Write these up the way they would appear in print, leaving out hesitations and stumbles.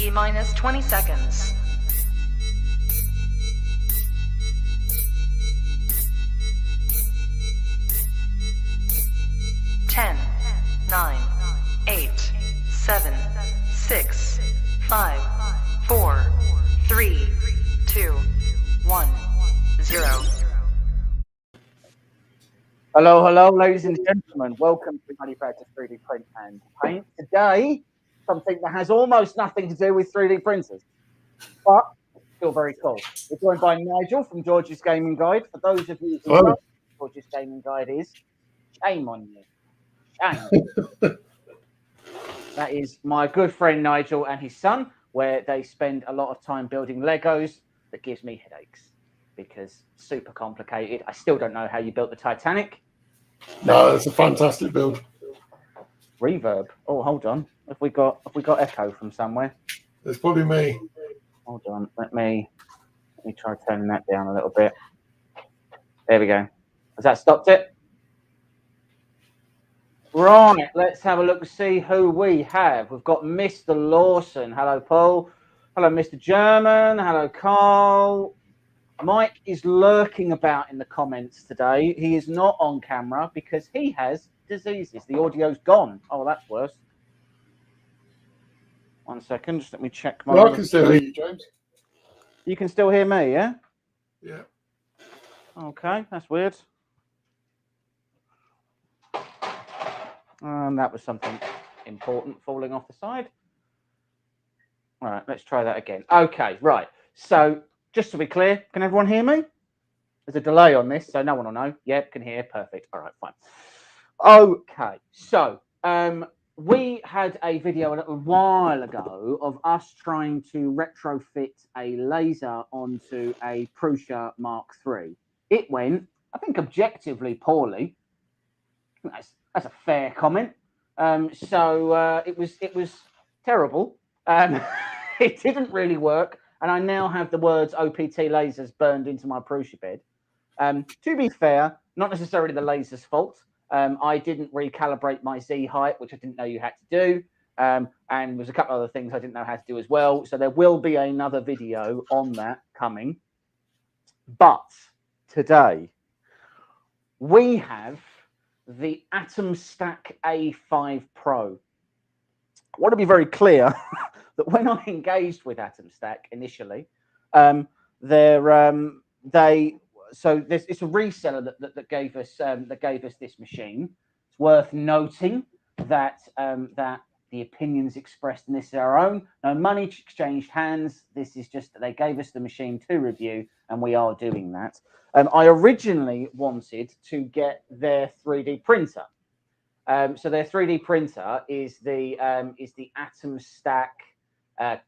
T-minus 20 seconds. 10, 9, 8, 7, 6, 5, 4, 3, 2, 1, 0. Hello, hello, ladies and gentlemen. Welcome to Manufacture 3D Print and Paint. Today, something that has almost nothing to do with 3D printers, but still very cool. We're joined by Nigel from George's Gaming Guide. For those of you who know what George's Gaming Guide is, shame on you. Shame. That is my good friend Nigel and his son, where they spend a lot of time building Legos. That gives me headaches because super complicated. I still don't know how you built the Titanic. No, it's a fantastic build. Reverb. Oh, hold on. Have we got echo from somewhere? It's probably me. Hold on. Let me try turning that down a little bit. There we go. Has that stopped it? Right. Let's have a look and see who we have. We've got Mr. Lawson. Hello, Paul. Hello, Mr. German. Hello, Carl. Mike is lurking about in the comments today. He is not on camera because he has diseases. The audio's gone. Oh, that's worse. 1 second. Just let me check my... Well, I can still hear you, James. You can still hear me, yeah? Yeah. Okay, that's weird. That was something important falling off the side. All right, let's try that again. Okay, right. So, just to be clear, can everyone hear me? There's a delay on this, so no one will know. Yep, can hear. Perfect. All right, fine. Okay, so we had a video a little while ago of us trying to retrofit a laser onto a Precautions Mark III. It went, I think, objectively poorly. That's a fair comment. It was terrible. It didn't really work. And I now have the words OPT lasers burned into my Precautions bed. To be fair, not necessarily the laser's fault. I didn't recalibrate my Z height, which I didn't know you had to do. And there's a couple other things I didn't know how to do as well. So there will be another video on that coming. But today, we have the Atomstack A5 Pro. I want to be very clear that when I engaged with Atomstack initially, it's a reseller that gave us this machine. It's worth noting that that the opinions expressed in this are our own. No money exchanged hands. This is just that they gave us the machine to review, and we are doing that. I originally wanted to get their 3D printer. So their 3D printer is the Atomstack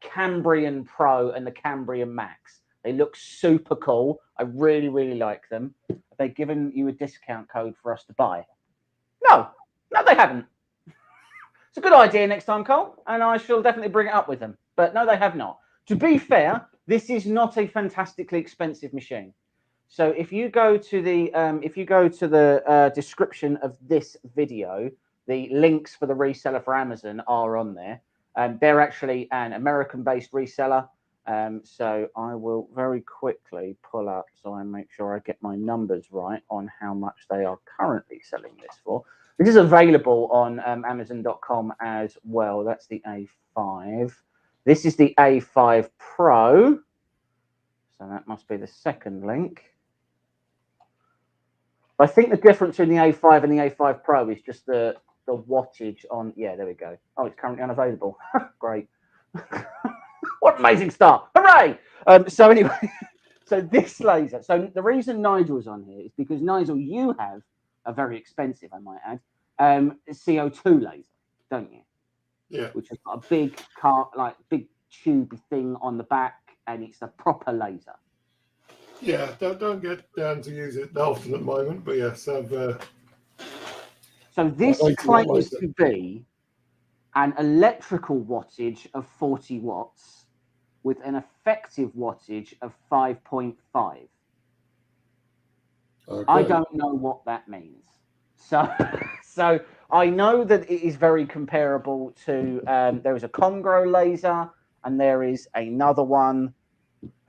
Cambrian Pro and the Cambrian Max. They look super cool. I really, really like them. Have they given you a discount code for us to buy? No, they haven't. It's a good idea next time, Cole, and I shall definitely bring it up with them. But no, they have not. To be fair, this is not a fantastically expensive machine. So if you go to the description of this video, the links for the reseller for Amazon are on there. They're actually an American-based reseller. So I will very quickly pull up so I make sure I get my numbers right on how much they are currently selling this for. This is available on Amazon.com as well. That's the A5. This is the A5 Pro. So that must be the second link. I think the difference between the A5 and the A5 Pro is just the wattage on. Yeah, there we go. Oh, it's currently unavailable. Great. What an amazing start. Hooray! So anyway, so this laser. So the reason Nigel's on here is because, Nigel, you have a very expensive, I might add, CO2 laser, don't you? Yeah. Which has got a big big tube thing on the back, and it's a proper laser. Yeah, don't get down to use it often at the moment, but yes, I've. So this claims to be an electrical wattage of 40 watts with an effective wattage of 5.5. Okay. I don't know what that means. So I know that it is very comparable to there is a Congro laser and there is another one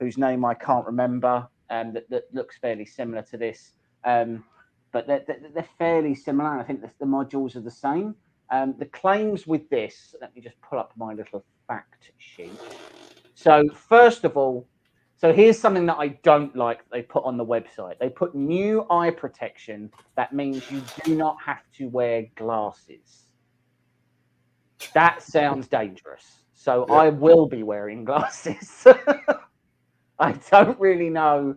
whose name I can't remember, that looks fairly similar to this. But they're fairly similar, and I think the modules are the same. The claims with this, let me just pull up my little fact sheet. So first of all, so here's something that I don't like that they put on the website. They put new eye protection. That means you do not have to wear glasses. That sounds dangerous. So I will be wearing glasses. I don't really know,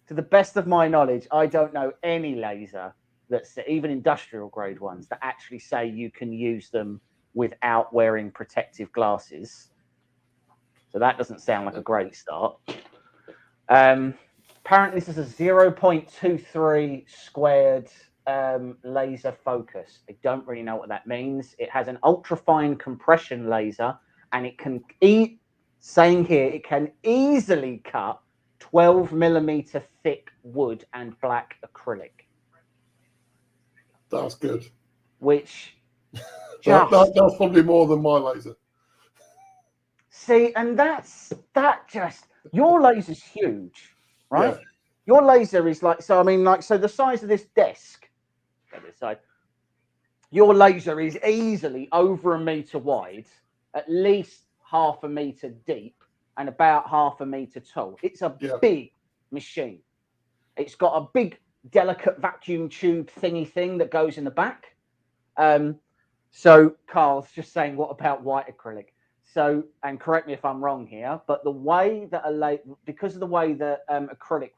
to the best of my knowledge, I don't know any laser that's even industrial grade ones that actually say you can use them without wearing protective glasses. So that doesn't sound like a great start. Apparently this is a 0.23 squared laser focus. I don't really know what that means. It has an ultrafine compression laser, and it can saying here it can easily cut 12 millimeter thick wood and black acrylic. That's good. Which that's probably more than my laser. See, and your laser's huge, right? Yeah. Your laser is like, so I mean, like, so the size of this desk, this side, your laser is easily over a meter wide, at least half a meter deep, and about half a meter tall. It's a big machine. It's got a big, delicate vacuum tube thingy thing that goes in the back. So Carl's just saying, what about white acrylic? So, and correct me if I'm wrong here, but the way that because of the way that acrylic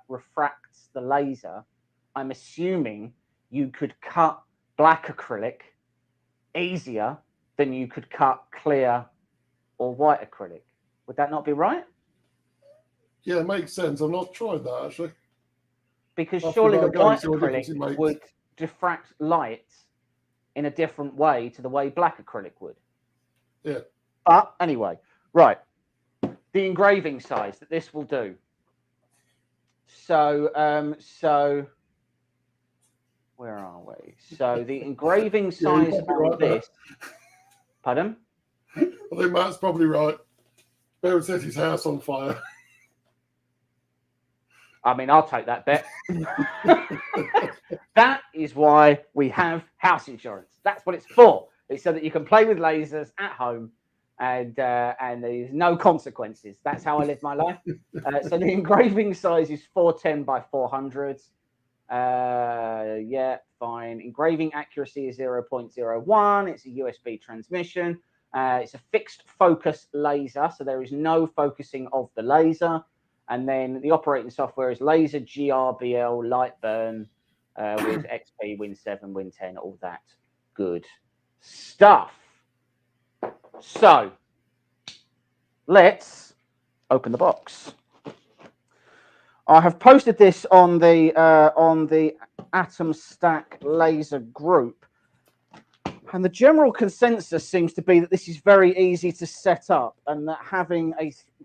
refracts the laser, I'm assuming you could cut black acrylic easier than you could cut clear or white acrylic. Would that not be right? Yeah, it makes sense. I've not tried that actually. Because surely the white acrylic would diffract light in a different way to the way black acrylic would. Yeah. But anyway, right. The engraving size that this will do. So, where are we? So the engraving size on this. Pardon? I think Matt's probably right. Bear set his house on fire. I mean, I'll take that bet. That is why we have house insurance. That's what it's for. It's so that you can play with lasers at home, and there's no consequences. That's how I live my life. So the engraving size is 410 by 400. Yeah, fine. Engraving accuracy is 0.01. It's a USB transmission. It's a fixed focus laser, so there is no focusing of the laser. And then the operating software is Laser GRBL Lightburn with XP, Win 7, Win 10, all that good stuff. So let's open the box. I have posted this on the Atomstack laser group, and the general consensus seems to be that this is very easy to set up, and that having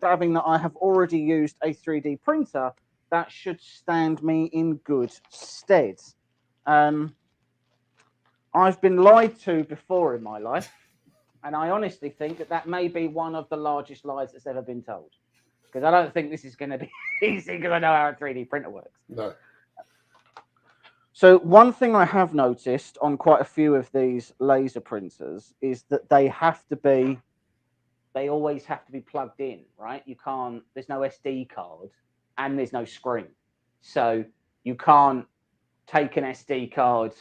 that I have already used a 3D printer, that should stand me in good stead. I've been lied to before in my life, and I honestly think that may be one of the largest lies that's ever been told. Because I don't think this is going to be easy, because I know how a 3D printer works. No. So one thing I have noticed on quite a few of these laser printers is that they always have to be plugged in, right? You can't, there's no SD card and there's no screen. So you can't take an SD card,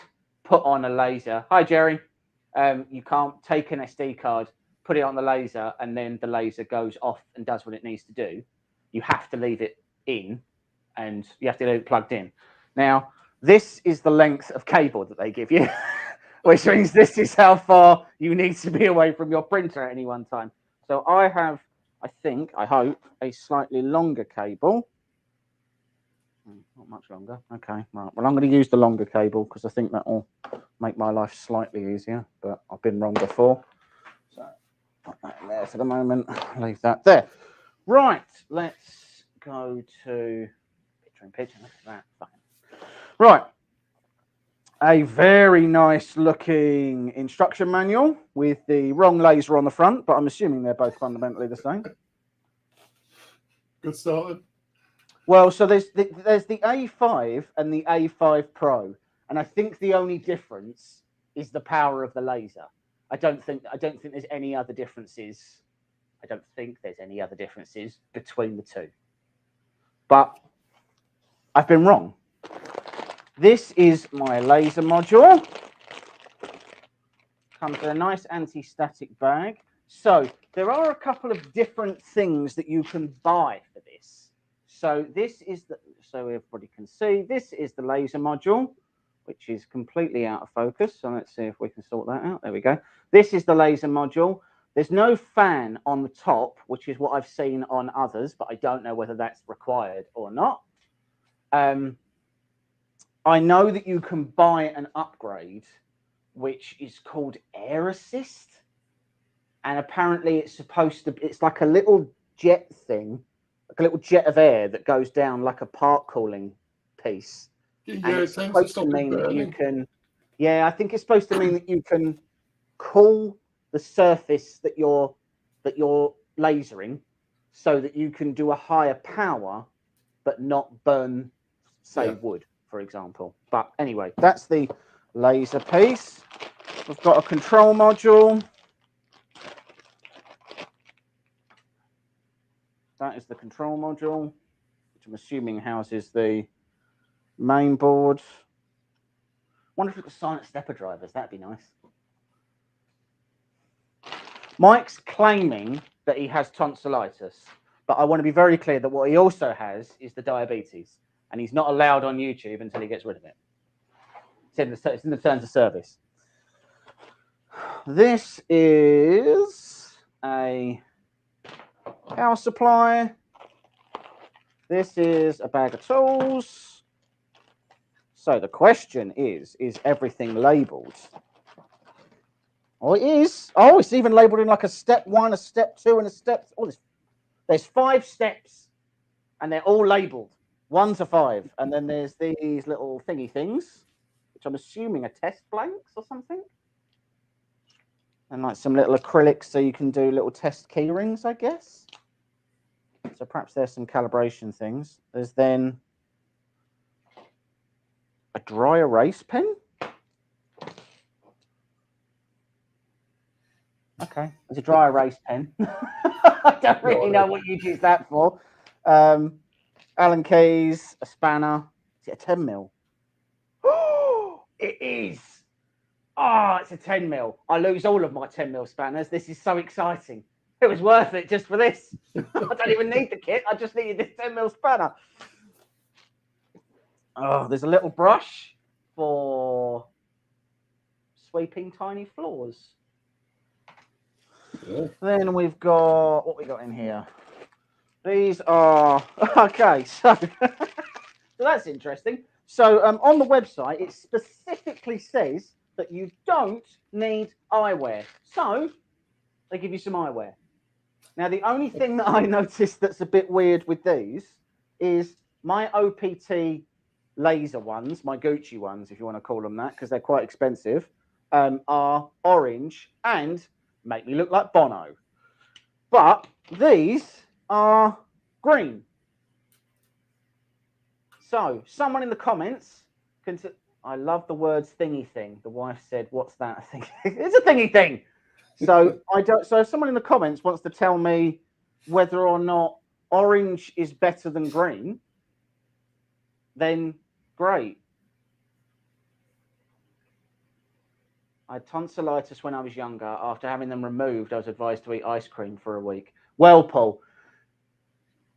put on a laser. Hi, Jerry. You can't take an SD card, put it on the laser, and then the laser goes off and does what it needs to do. You have to leave it in, and you have to leave it plugged in. Now, this is the length of cable that they give you, which means this is how far you need to be away from your printer at any one time. So I have, I hope, a slightly longer cable. Not much longer. Okay, right. Well, I'm going to use the longer cable because I think that will make my life slightly easier, but I've been wrong before. So put that in there for the moment. Leave that there. Right, let's go to picture in picture. Look at that. Fine. Right. a very nice looking instruction manual with the wrong laser on the front, but I'm assuming they're both fundamentally the same. Good start. Well, so there's the A5 and the A5 Pro, and I think the only difference is the power of the laser. I don't think there's any other differences. I don't think there's any other differences between the two. But I've been wrong. This is my laser module. Comes in a nice anti-static bag. So there are a couple of different things that you can buy for this. So this is so everybody can see, this is the laser module, which is completely out of focus. So let's see if we can sort that out. There we go. This is the laser module. There's no fan on the top, which is what I've seen on others, but I don't know whether that's required or not. I know that you can buy an upgrade, which is called Air Assist. And apparently it's like a little jet thing, like a little jet of air that goes down like a part cooling piece. Yeah, and it's supposed to mean that you can, I think it's supposed to mean that you can cool the surface that you're lasering so that you can do a higher power, but not burn, say, wood, for example. But anyway, that's the laser piece. We've got a control module. That is the control module, which I'm assuming houses the main board. Wonder if it was silent stepper drivers. That'd be nice. Mike's claiming that he has tonsillitis, but I want to be very clear that what he also has is the diabetes, and he's not allowed on YouTube until he gets rid of it. It's in the terms of service. This is a power supply. This is a bag of tools. So the question is everything labeled? Oh, it is. Oh, it's even labeled in like a step 1, a step 2, and a step. Oh, there's 5 steps, and they're all labeled 1 to 5. And then there's these little thingy things, which I'm assuming are test blanks or something. And like some little acrylics so you can do little test key rings, I guess. So perhaps there's some calibration things. There's then a dry erase pen. Okay, there's a dry erase pen. I don't really know what you'd use that for. Allen keys, a spanner. Is it a 10 mil? Oh, it is. Oh, it's a 10 mil. I lose all of my 10 mil spanners. This is so exciting. It was worth it just for this. I don't even need the kit. I just needed this 10 mil spanner. Oh, there's a little brush for sweeping tiny floors. Yeah. Then we've got, what we got in here? These are, okay, so, so that's interesting. So on the website, it specifically says that you don't need eyewear. So they give you some eyewear. Now, the only thing that I noticed that's a bit weird with these is my OPT laser ones, my Gucci ones, if you want to call them that, because they're quite expensive, are orange and make me look like Bono. But these are green. So someone in the comments can... I love the words thingy thing. The wife said, what's that? I think it's a thingy thing. So so if someone in the comments wants to tell me whether or not orange is better than green, then great. I had tonsillitis when I was younger. After having them removed, I was advised to eat ice cream for a week. Well, Paul,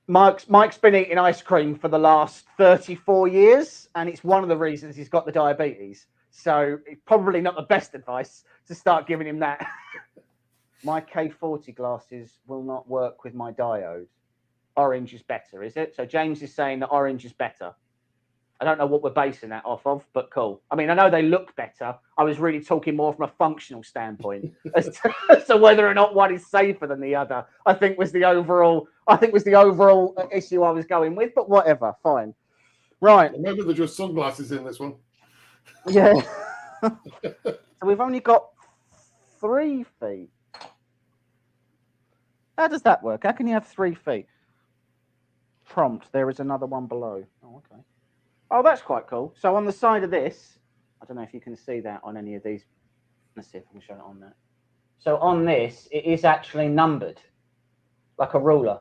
Mike's been eating ice cream for the last 34 years, and it's one of the reasons he's got the diabetes. So it's probably not the best advice to start giving him that. My K40 glasses will not work with my diode. Orange is better, is it? So James is saying that orange is better. I don't know what we're basing that off of, but cool. I mean, I know they look better. I was really talking more from a functional standpoint as to whether or not one is safer than the other. I think was the overall issue I was going with, but whatever, fine. Right. Maybe they're just sunglasses in this one. Yeah. So we've only got 3 feet. How does that work? How can you have 3 feet? Prompt, there is another one below. Oh, okay. Oh, that's quite cool. So on the side of this, I don't know if you can see that on any of these. Let's see if I can show it on that. So on this, it is actually numbered, like a ruler,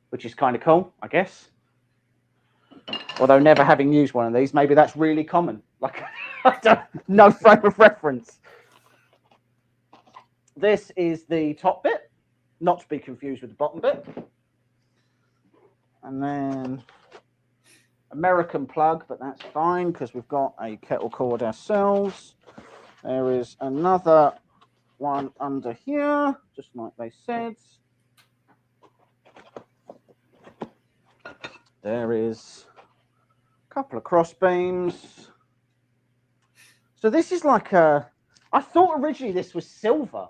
which is kind of cool, I guess. Although never having used one of these, maybe that's really common. Like, I don't, no frame of reference. This is the top bit, not to be confused with the bottom bit. And then American plug, but that's fine because we've got a kettle cord ourselves. There is another one under here, just like they said. There is a couple of cross beams. So this is like a, I thought originally this was silver,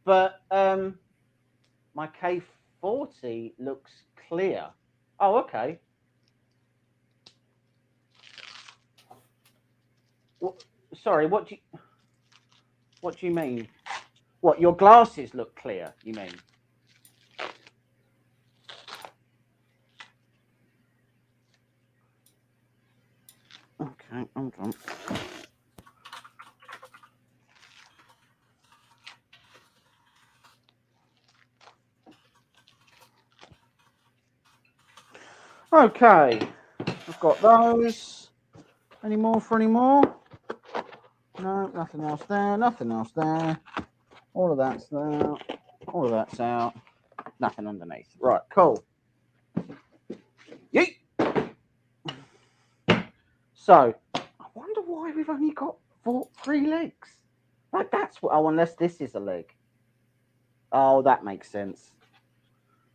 but my K40 looks clear. Oh, okay. Sorry, what do you mean? What, your glasses look clear, you mean? Okay, hold on. Okay, I've got those. Any more for any more? No, nothing else there, nothing else there. All of that's there, all of that's out. Nothing underneath. Right, cool. Yeet! So, I wonder why we've only got 3 legs. Like, that's what, oh, unless this is a leg. Oh, that makes sense.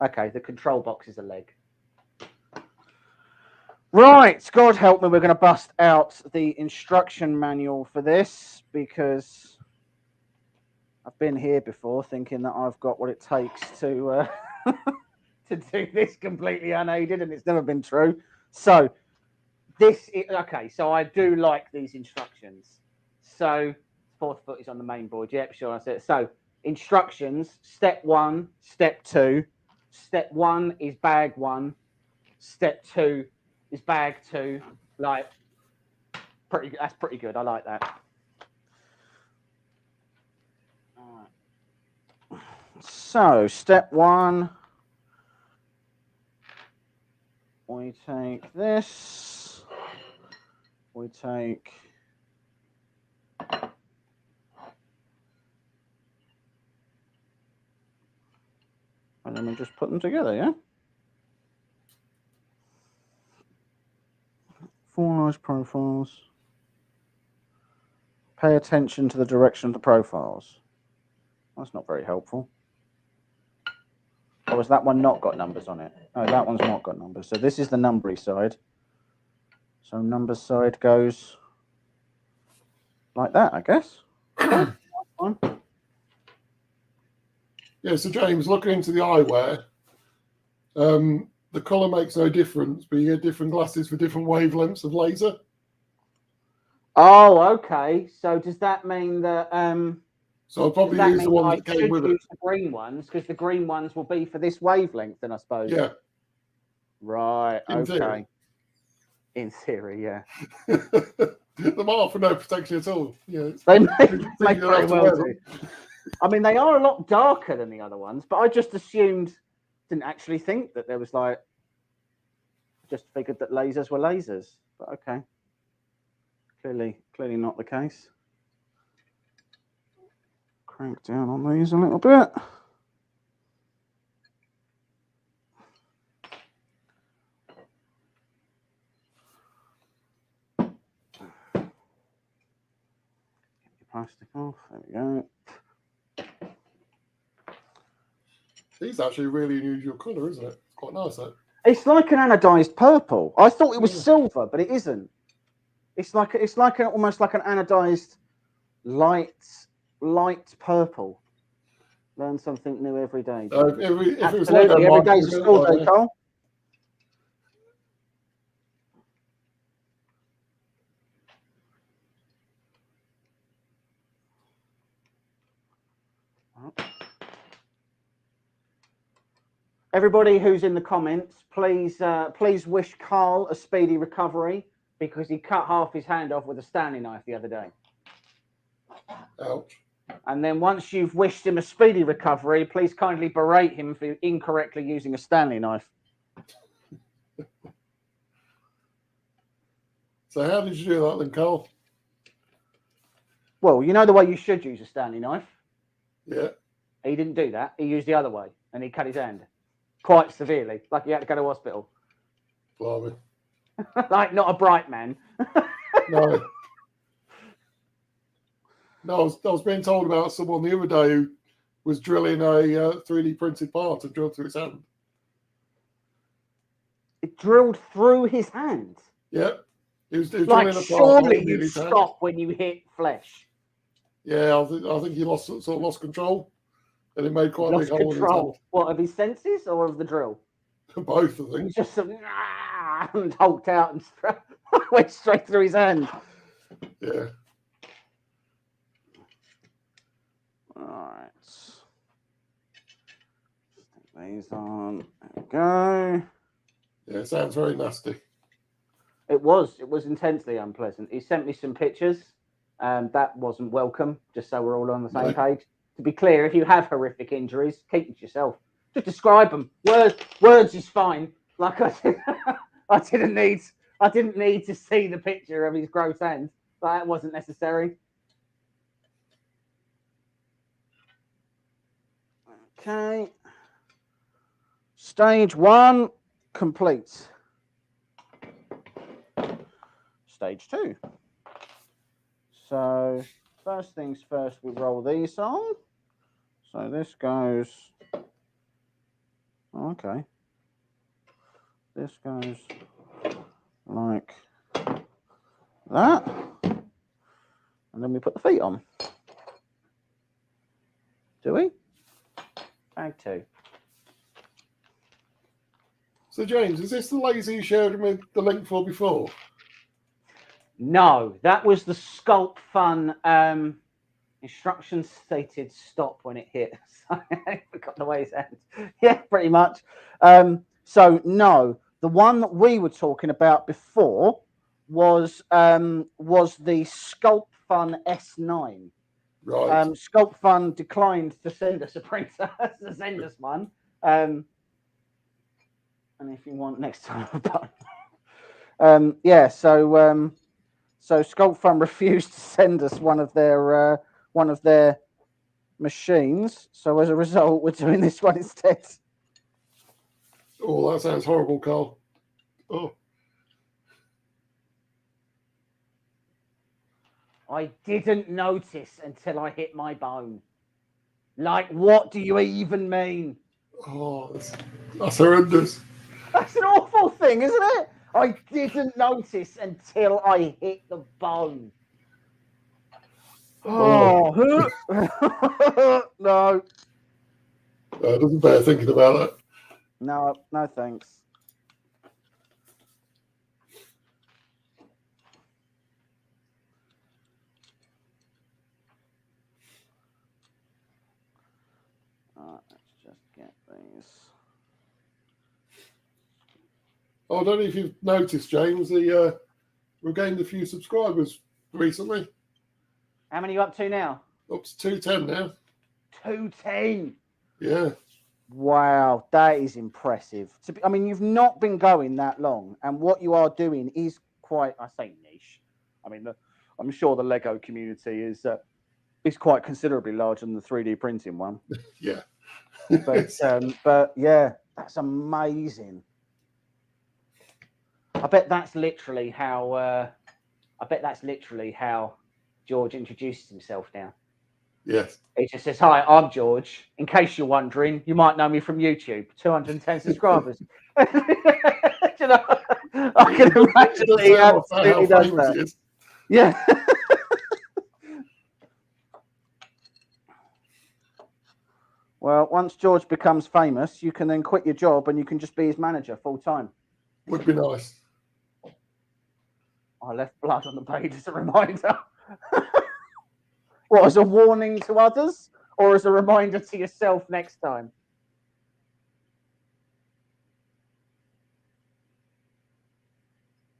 Okay, the control box is a leg. Right, God help me, we're going to bust out the instruction manual for this because I've been here before thinking that I've got what it takes to to do this completely unaided, and it's never been true. So this is, okay, so I do like these instructions. So 4th foot is on the main board. Yep, sure, I said it. So instructions, step 1, step 2. Step 1 is bag 1. Step 2 is bag 2. Like, that's pretty good. I like that. All right. So step 1, we take this. We take and then we just put them together, yeah? 4 large profiles. Pay attention to the direction of the profiles. That's not very helpful. Or has that one not got numbers on it? Oh, that one's not got numbers. So this is the numbery side. So number side goes like that, I guess. Yeah, so James, looking into the eyewear, the colour makes no difference, but you get different glasses for different wavelengths of laser. Oh, okay. So does that mean that so I'll probably use the ones that came with it. The green ones, because the green ones will be for this wavelength, then I suppose. Yeah. Right. In okay. theory. In theory, yeah. They might offer no protection at all. Yeah. They may very well do. I mean, they are a lot darker than the other ones, but I just assumed, didn't actually think that there was like, just figured that lasers were lasers. But okay. Clearly not the case. Crank down on these a little bit. Get your plastic off. There we go. It's actually a really unusual colour, isn't it? It's quite nice, though. It's like an anodized purple. I thought it was silver, but it isn't. It's like almost like an anodized light purple. Learn something new every day. If it was like that, every day's a school day, Cole. Everybody who's in the comments, please wish Carl a speedy recovery because he cut half his hand off with a Stanley knife the other day. Ouch. And then once you've wished him a speedy recovery, please kindly berate him for incorrectly using a Stanley knife. So how did you do that then, Carl? Well, you know the way you should use a Stanley knife. Yeah. He didn't do that. He used the other way, and he cut his hand quite severely, like he had to go to hospital. Blimey. Like not a bright man. No. No, I was being told about someone the other day who was drilling a 3D printed part and drilled through his hand. It drilled through his hand. Yeah. He was Like drilling a part. surely you'd stop when you hit flesh. Yeah, I think he lost control, and it made quite a big hole in his hand. What, of his senses or of the drill? Both, I think. He just and hulked out and went straight through his hand. Yeah. All right. Stick these on. There we go. Yeah, it sounds very nasty. It was intensely unpleasant. He sent me some pictures. That wasn't welcome, just so we're all on the same page. To be clear, if you have horrific injuries, keep it to yourself. Just describe them. Words is fine. Like I didn't need to see the picture of his gross hand. That wasn't necessary. Okay. Stage 1 complete. Stage 2. So first things first, we roll these on. So this goes, okay. This goes like that. And then we put the feet on. Do we? Bag 2. So James, is this the laser you showed me the link for before? No, that was the Sculpt Fun instructions stated stop when it hit. So I forgot the way it ends. Yeah, pretty much. So no, the one that we were talking about before was the Sculpt Fun S9. Right. Sculpt Fun declined to send us a printer, to send us one. And if you want next time, yeah. So Sculpt Fun refused to send us one of their machines. So as a result, we're doing this one instead. Oh, that sounds horrible, Carl. Oh. I didn't notice until I hit my bone. Like, what do you even mean? Oh, that's horrendous. That's an awful thing, isn't it? I didn't notice until I hit the bone. Oh, no. It doesn't bear thinking about that. No thanks. Let's just get these. Oh, I don't know if you've noticed, James, we've gained a few subscribers recently. How many are you up to now? Up to 210 now. 210. Yeah. Wow, that is impressive. I mean, you've not been going that long, and what you are doing is quite, I say, niche. I mean, I'm sure the Lego community is quite considerably larger than the 3D printing one. Yeah. But yeah, that's amazing. I bet that's literally how George introduces himself now. Yes. He just says, "Hi, I'm George. In case you're wondering, you might know me from YouTube. 210 subscribers." You know, I can imagine that he absolutely does that. Yeah. Well, once George becomes famous, you can then quit your job and you can just be his manager full time. Would be nice. I left blood on the page as a reminder. What, as a warning to others or as a reminder to yourself next time?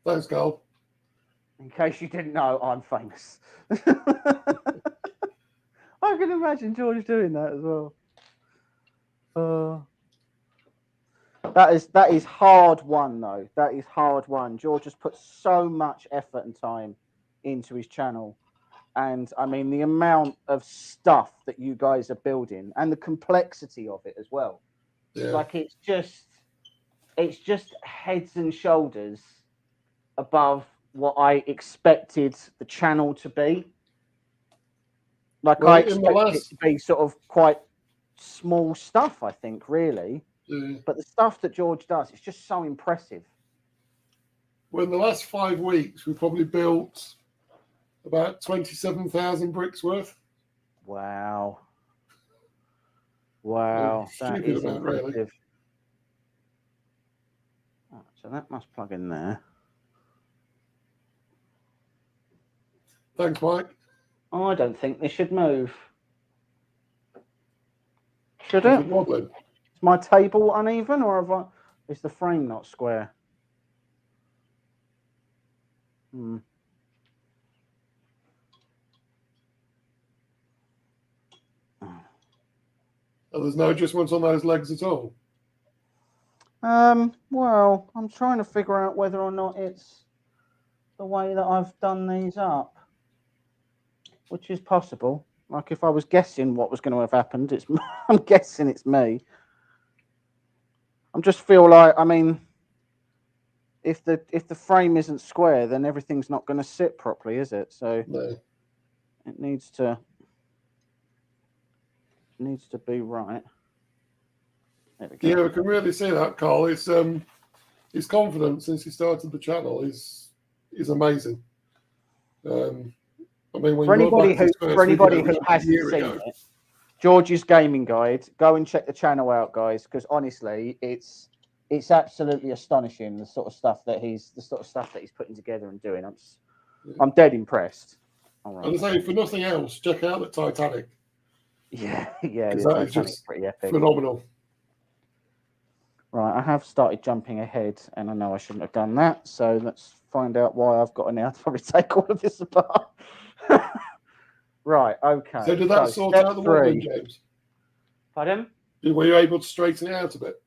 Thanks, Carl. In case you didn't know, I'm famous. I can imagine George doing that as well. That is hard won though. That is hard won. George has put so much effort and time into his channel, and I mean the amount of stuff that you guys are building and the complexity of it as well. Yeah. Like it's just heads and shoulders above what I expected the channel to be. Like Well, I expected it to be sort of quite small stuff, I think, really. Yeah. But the stuff that George does, it's just so impressive. Well, in the last 5 weeks, we probably built about 27,000 bricks worth. Wow. Wow. That is impressive. Really. Oh, so that must plug in there. Thanks, Mike. I don't think this should move. Should it? Wobbling? Is my table uneven, or is the frame not square? Oh, there's no adjustments on those legs at all? Well, I'm trying to figure out whether or not it's the way that I've done these up, which is possible. Like if I was guessing what was going to have happened, I'm guessing it's me. I just feel like, I mean, if the frame isn't square, then everything's not going to sit properly, is it? So no. It needs to be right. There we go. Yeah, we can really see that, Carl. His confidence since he started the channel is amazing. I mean, when for anybody who hasn't seen it, George's gaming guide, go and check the channel out, guys, because honestly, it's absolutely astonishing the sort of stuff that he's putting together and doing. I'm dead impressed. All right. And I say, for nothing else, check out the Titanic. Yeah, that is just pretty epic. Phenomenal. Right, I have started jumping ahead, and I know I shouldn't have done that. So let's find out why I've got to now probably take all of this apart. Right, okay. So did that sort out the wobbling, James? Pardon? Were you able to straighten it out a bit?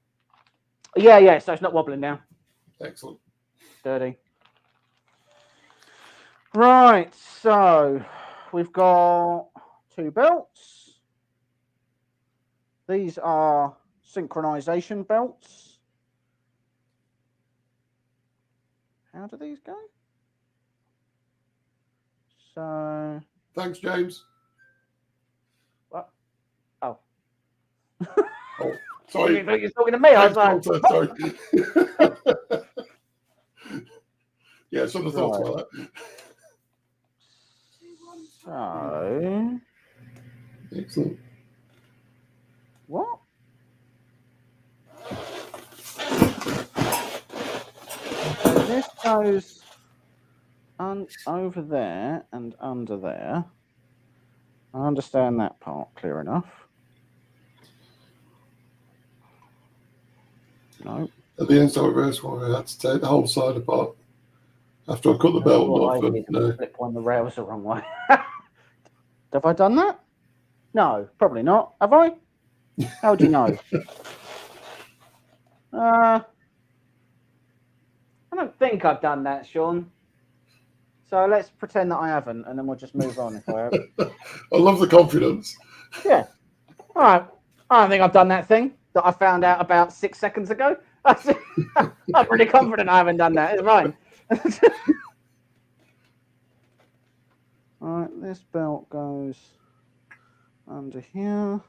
Yeah. So it's not wobbling now. Excellent. Dirty. Right, so we've got 2 belts. These are synchronization belts. How do these go? So. Thanks, James. What? Oh. Oh, sorry. You're talking to me. I was like, sorry. Yeah, I should have thought about that. So. Excellent. What? So this goes over there and under there. I understand that part clear enough. No. At the inside reverse wire, I had to take the whole side apart after I cut the belt off. Flip on the rails the wrong way. Have I done that? No, probably not. Have I? How do you know? I don't think I've done that, Sean. So let's pretend that I haven't, and then we'll just move on if I have. I love the confidence. Yeah. All right. I don't think I've done that thing that I found out about 6 seconds ago. I'm pretty confident I haven't done that. It's fine. All right. This belt goes under here,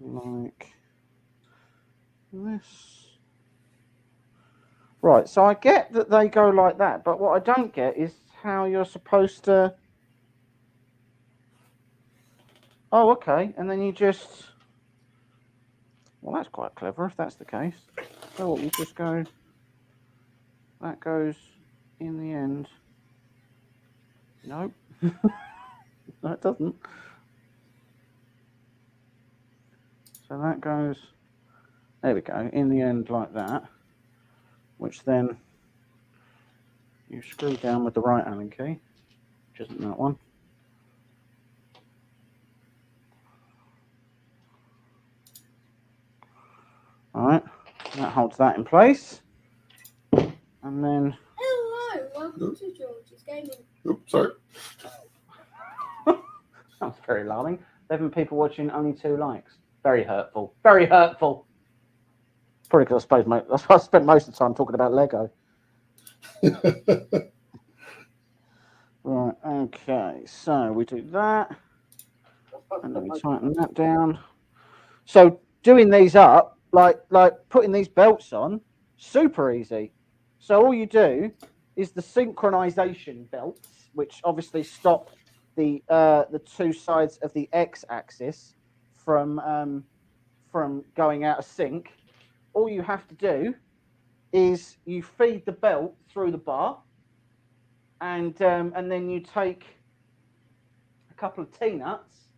like this. Right, so I get that they go like that, but what I don't get is how you're supposed to... Oh, okay, and then you just... Well, that's quite clever if that's the case. So what, you just go... That goes in the end. Nope. No, it doesn't. So that goes... There we go, in the end like that. Which then You screw down with the right Allen key, which isn't that one. All right, that holds that in place. And then... Hello, welcome to George's Gaming. Oops, sorry. That was very alarming. 11 people watching, only 2 likes. Very hurtful. Very hurtful. Probably because I spent most of the time talking about Lego. Right, okay. So we do that. And then we tighten that down. So doing these up, like putting these belts on, super easy. So all you do is the synchronization belts, which obviously stop the 2 sides of the x-axis from going out of sync. All you have to do is you feed the belt through the bar, and then you take a couple of T-nuts.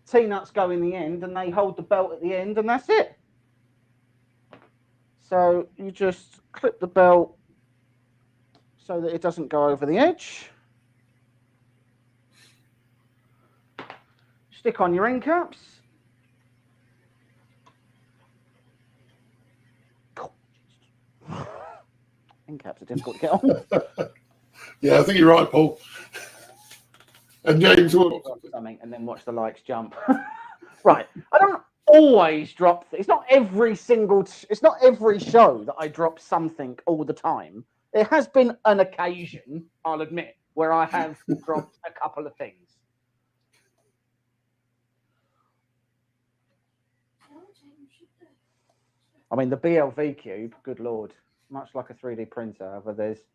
T-nuts go in the end, and they hold the belt at the end, and that's it. So you just clip the belt so that it doesn't go over the edge. Stick on your end caps. End caps are difficult to get on. Yeah, I think you're right, Paul. And James will something and then watch the likes jump. Right. I don't always drop it's not every show that I drop something all the time. There has been an occasion, I'll admit, where I have dropped a couple of things. I mean, the BLV cube, good lord, much like a 3D printer, but there's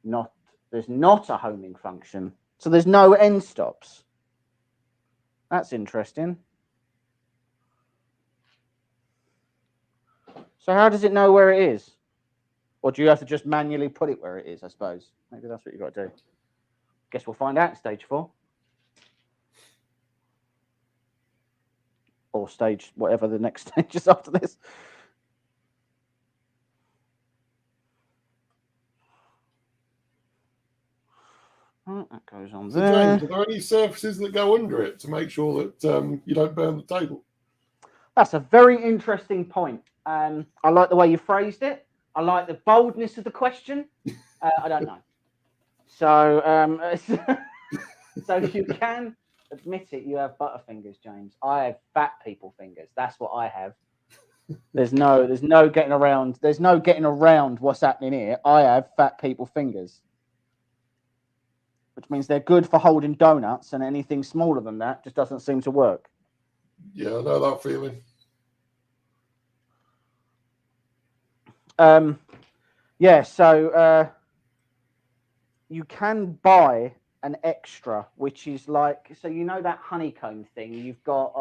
not a homing function. So there's no end stops. That's interesting. So how does it know where it is? Or do you have to just manually put it where it is, I suppose? Maybe that's what you've got to do. Guess we'll find out in stage 4. Or stage, whatever the next stage is after this. Oh, that goes on there. So James, are there any surfaces that go under it to make sure that you don't burn the table? That's a very interesting point. I like the way you phrased it. I like the boldness of the question. I don't know. So, so you can admit it. You have butterfingers, James. I have fat people fingers. That's what I have. There's no getting around. There's no getting around what's happening here. I have fat people fingers, which means they're good for holding donuts, and anything smaller than that just doesn't seem to work. Yeah, I know that feeling. Yeah, so you can buy an extra, which is like, so you know that honeycomb thing? You've got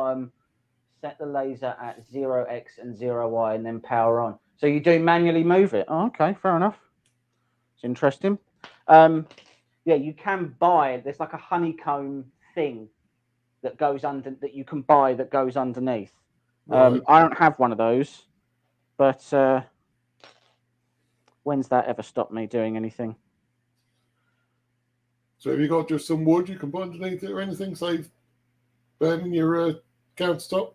set the laser at 0x and 0y and then power on. So you do manually move it. Oh, okay, fair enough. It's interesting. Yeah, you can buy, there's like a honeycomb thing that goes under, that you can buy that goes underneath. Right. I don't have one of those, but when's that ever stopped me doing anything? So have you got just some wood you can put underneath it or anything, save burning your countertop?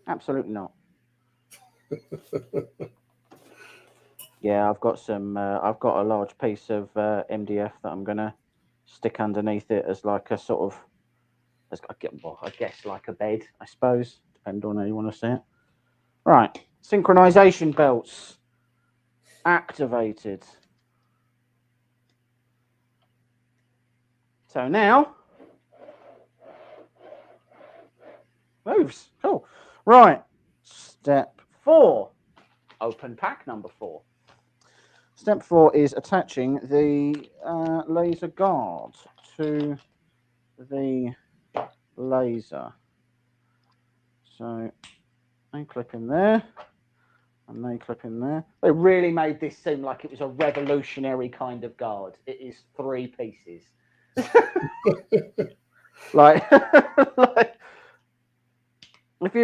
Absolutely not. Yeah, I've got some. I've got a large piece of MDF that I'm gonna stick underneath it as like a sort of, I guess like a bed, I suppose, depending on how you want to see it. Right, synchronization belts activated. So now moves. Cool. Right. Step 4. Open pack number 4. Step 4 is attaching the laser guard to the laser. So they clip in there and they clip in there. They really made this seem like it was a revolutionary kind of guard. It is 3 pieces. like if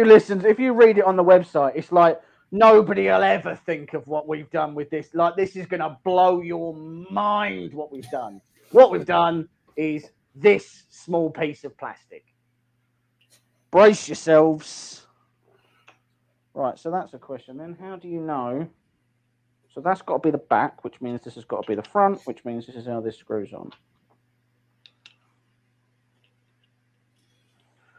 you read it on the website, it's like Nobody will ever think of what we've done with this. Like, this is going to blow your mind what we've done. What we've done is this small piece of plastic. Brace yourselves. Right, so that's a question. Then how do you know? So that's got to be the back, which means this has got to be the front, which means this is how this screws on.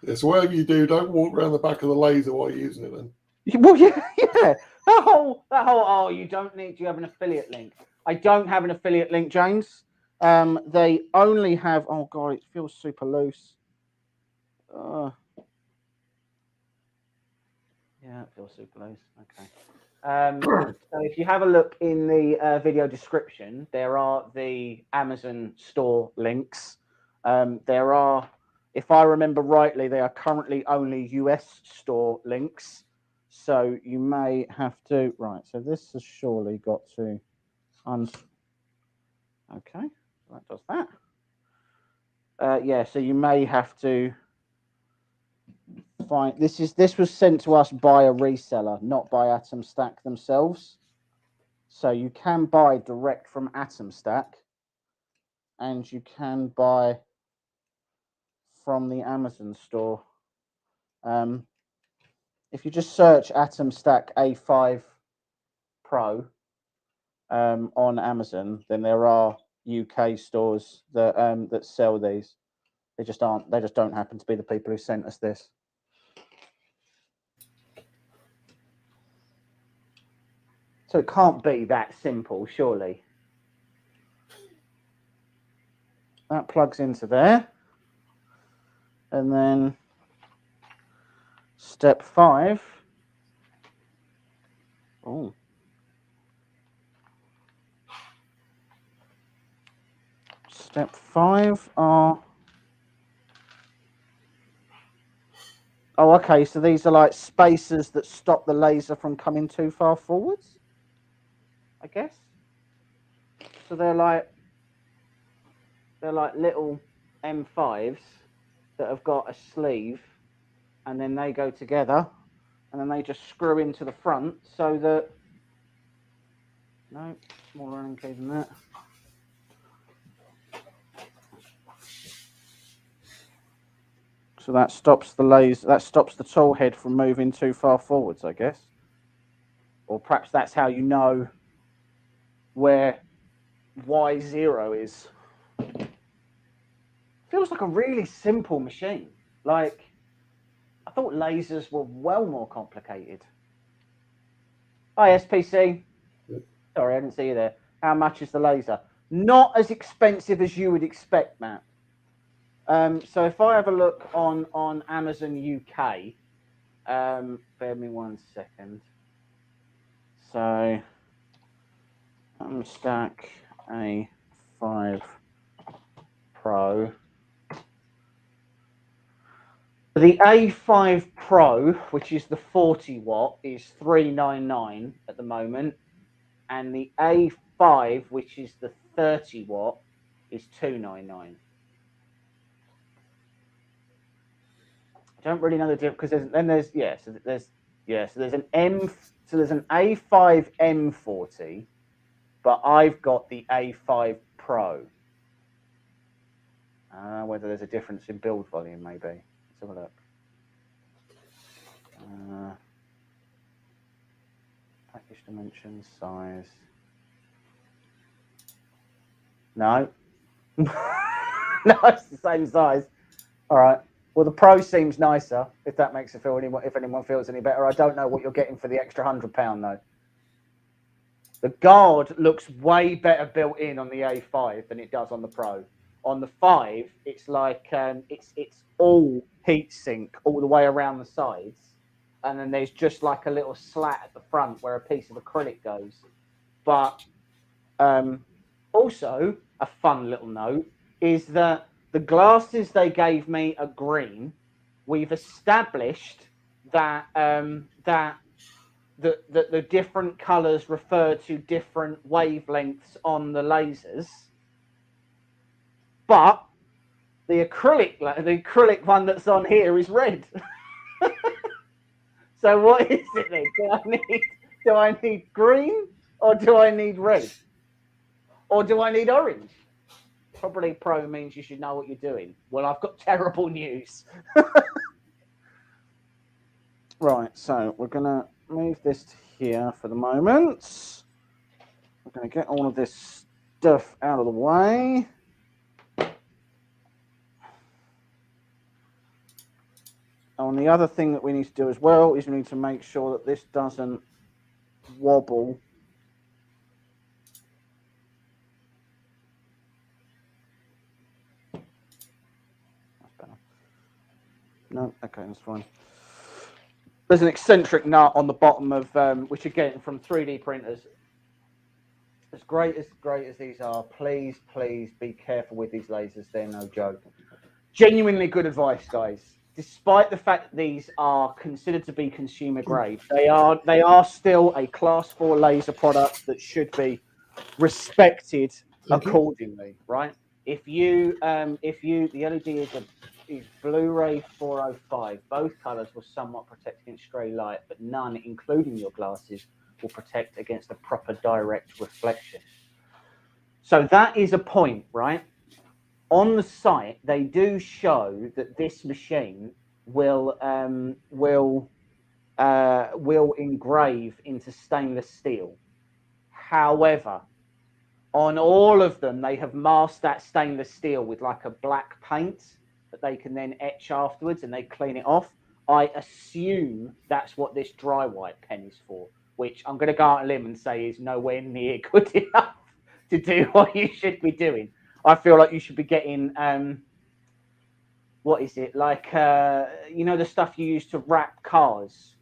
Yeah, so whatever you do, don't walk around the back of the laser while you're using it then. Well, yeah. That whole, oh, you don't need, do you have an affiliate link? I don't have an affiliate link, James. They only have, oh God, it feels super loose. Yeah, it feels super loose. Okay. So if you have a look in the video description, there are the Amazon store links. There are, if I remember rightly, they are currently only US store links. So you may have to, right, so this has surely got to, okay, so that does that. Yeah, so you may have to find, this was sent to us by a reseller, not by Atomstack themselves. So you can buy direct from Atomstack, and you can buy from the Amazon store. If you just search Atomstack A5 Pro on Amazon, then there are UK stores that that sell these. They just aren't. They just don't happen to be the people who sent us this. So it can't be that simple, surely. That plugs into there. And then step 5. Oh. Step 5 are... Oh, okay, so these are like spacers that stop the laser from coming too far forwards, I guess. So they're like little M5s that have got a sleeve, and then they go together, and then they just screw into the front so that, no, smaller running key than that. So that stops the laser, that stops the tool head from moving too far forwards, I guess. Or perhaps that's how you know where Y0 is. Feels like a really simple machine. Like, I thought lasers were well more complicated. Hi, SPC. Sorry, I didn't see you there. How much is the laser? Not as expensive as you would expect, Matt. So if I have a look on Amazon UK, bear me 1 second. So, Atomstack A5 Pro. The A5 Pro, which is the 40 watt, is $399 at the moment, and the A5, which is the 30 watt, is $299. I don't really know the difference because there's an A5 M40, but I've got the A5 Pro. Whether there's a difference in build volume, maybe. Let's have a look. Package dimensions, size. No. No, it's the same size. All right. Well, the Pro seems nicer, if that makes it feel if anyone feels any better. I don't know what you're getting for the extra £100 though. The guard looks way better built in on the A5 than it does on the Pro. On the 5, it's like it's all heat sink all the way around the sides, and then there's just like a little slat at the front where a piece of acrylic goes. But also a fun little note is that the glasses they gave me are green. We've established that the different colors refer to different wavelengths on the lasers. But the acrylic one that's on here is red. So what is it then? Do I need green or do I need red? Or do I need orange? Probably pro means you should know what you're doing. Well, I've got terrible news. Right, so we're going to move this to here for the moment. We're going to get all of this stuff out of the way. Oh, and the other thing that we need to do as well is we need to make sure that this doesn't wobble. That's better. No, okay, that's fine. There's an eccentric nut on the bottom of which you're getting from 3D printers. As great as these are, please be careful with these lasers. They're no joke. Genuinely good advice, guys. Despite the fact that these are considered to be consumer grade, they are still a class 4 laser product that should be respected accordingly, right? If the LED is Blu-ray 405, both colors will somewhat protect against stray light, but none, including your glasses, will protect against a proper direct reflection. So that is a point, right? On the site, they do show that this machine will engrave into stainless steel. However, on all of them, they have masked that stainless steel with like a black paint that they can then etch afterwards, and they clean it off. I assume that's what this dry white pen is for, which I'm going to go out on a limb and say is nowhere near good enough to do what you should be doing. I feel like you should be getting, what is it? Like, you know, the stuff you use to wrap cars,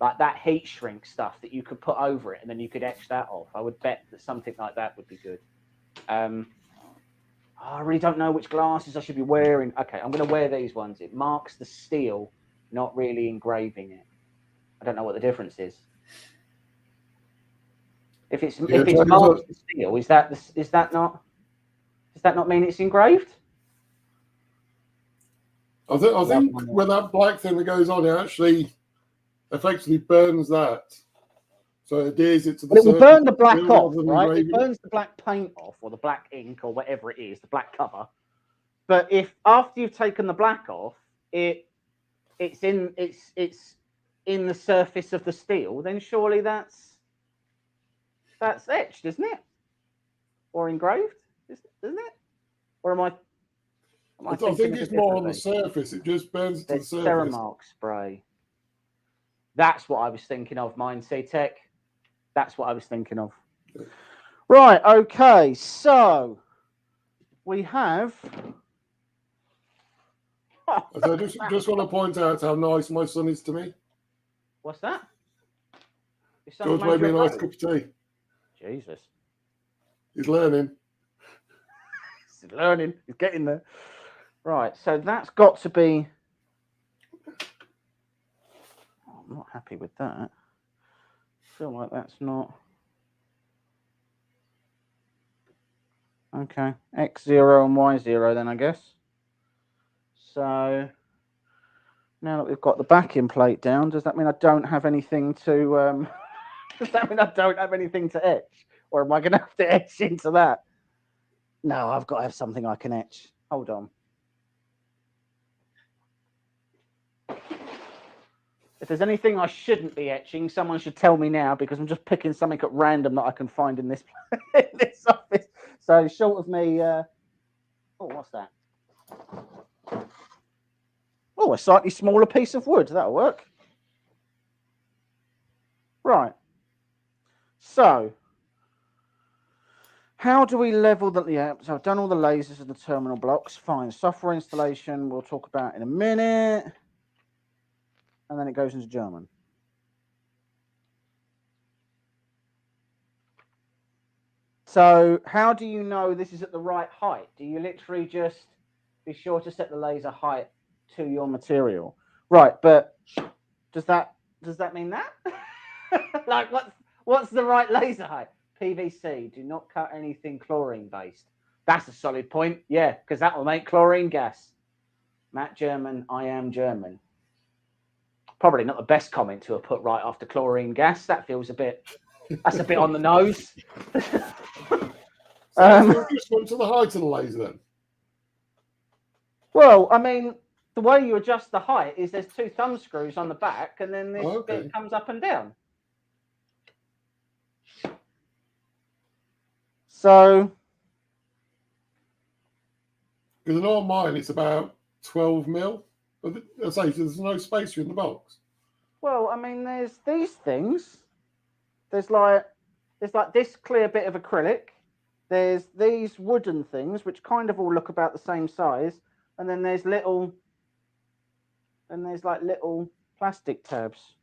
like that heat shrink stuff that you could put over it and then you could etch that off. I would bet that something like that would be good. I really don't know which glasses I should be wearing. Okay, I'm going to wear these ones. It marks the steel, not really engraving it. I don't know what the difference is. If it's marked the steel, does that not mean it's engraved? I think when that black thing that goes on, it actually effectively burns that. So it adheres it to the surface. It will burn the black off, right? It burns the black paint off, or the black ink, or whatever it is, the black cover. But if after you've taken the black off, it's in the surface of the steel, then surely that's etched, isn't it? Or engraved, isn't it? Or am I I think it's more on the surface. It just burns to the surface. Ceramark spray. That's what I was thinking of, mine, C-Tech. That's what I was thinking of. Yeah. Right, okay, so we have... So I just want to point out how nice my son is to me. What's that? George made me a nice cup of tea. Jesus. He's learning. He's learning. He's getting there. Right, so that's got to be... Oh, I'm not happy with that. I feel like that's not... Okay, X0 and Y0 then, I guess. So now that we've got the backing plate down, does that mean I don't have anything to... Does that mean I don't have anything to etch? Or am I going to have to etch into that? No, I've got to have something I can etch. Hold on. If there's anything I shouldn't be etching, someone should tell me now, because I'm just picking something at random that I can find in this, in this office. So short of me... oh, what's that? Oh, a slightly smaller piece of wood. That'll work. Right. So, how do we level the... Yeah, so I've done all the lasers and the terminal blocks. Fine. Software installation we'll talk about in a minute. And then it goes into German. So, how do you know this is at the right height? Do you literally just be sure to set the laser height to your material? Right, but does that mean that? Like, what's the right laser height? PVC. Do not cut anything chlorine based. That's a solid point. Yeah, because that will make chlorine gas. Matt German, I am German. Probably not the best comment to have put right after chlorine gas. That feels a bit. That's a bit on the nose. So is there adjustment to the height of the laser then? Well, I mean, the way you adjust the height is there's 2 thumb screws on the back, and then this bit comes up and down. So, because on mine it's about 12 mil. But I say there's no spacer in the box. well, I mean, there's these things. There's like this clear bit of acrylic. There's these wooden things which kind of all look about the same size, and then there's little plastic tabs.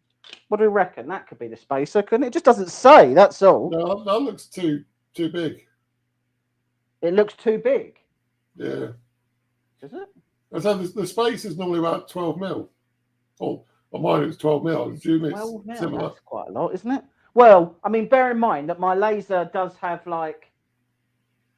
What do you reckon? That could be the spacer, couldn't it? It just doesn't say. That's all. No, that looks too big. It looks too big. Yeah. Does it? I said the space is normally about 12 mil. Oh, on mine it's 12 mil. I assume it's similar. That's quite a lot, isn't it? Well, I mean, bear in mind that my laser does have like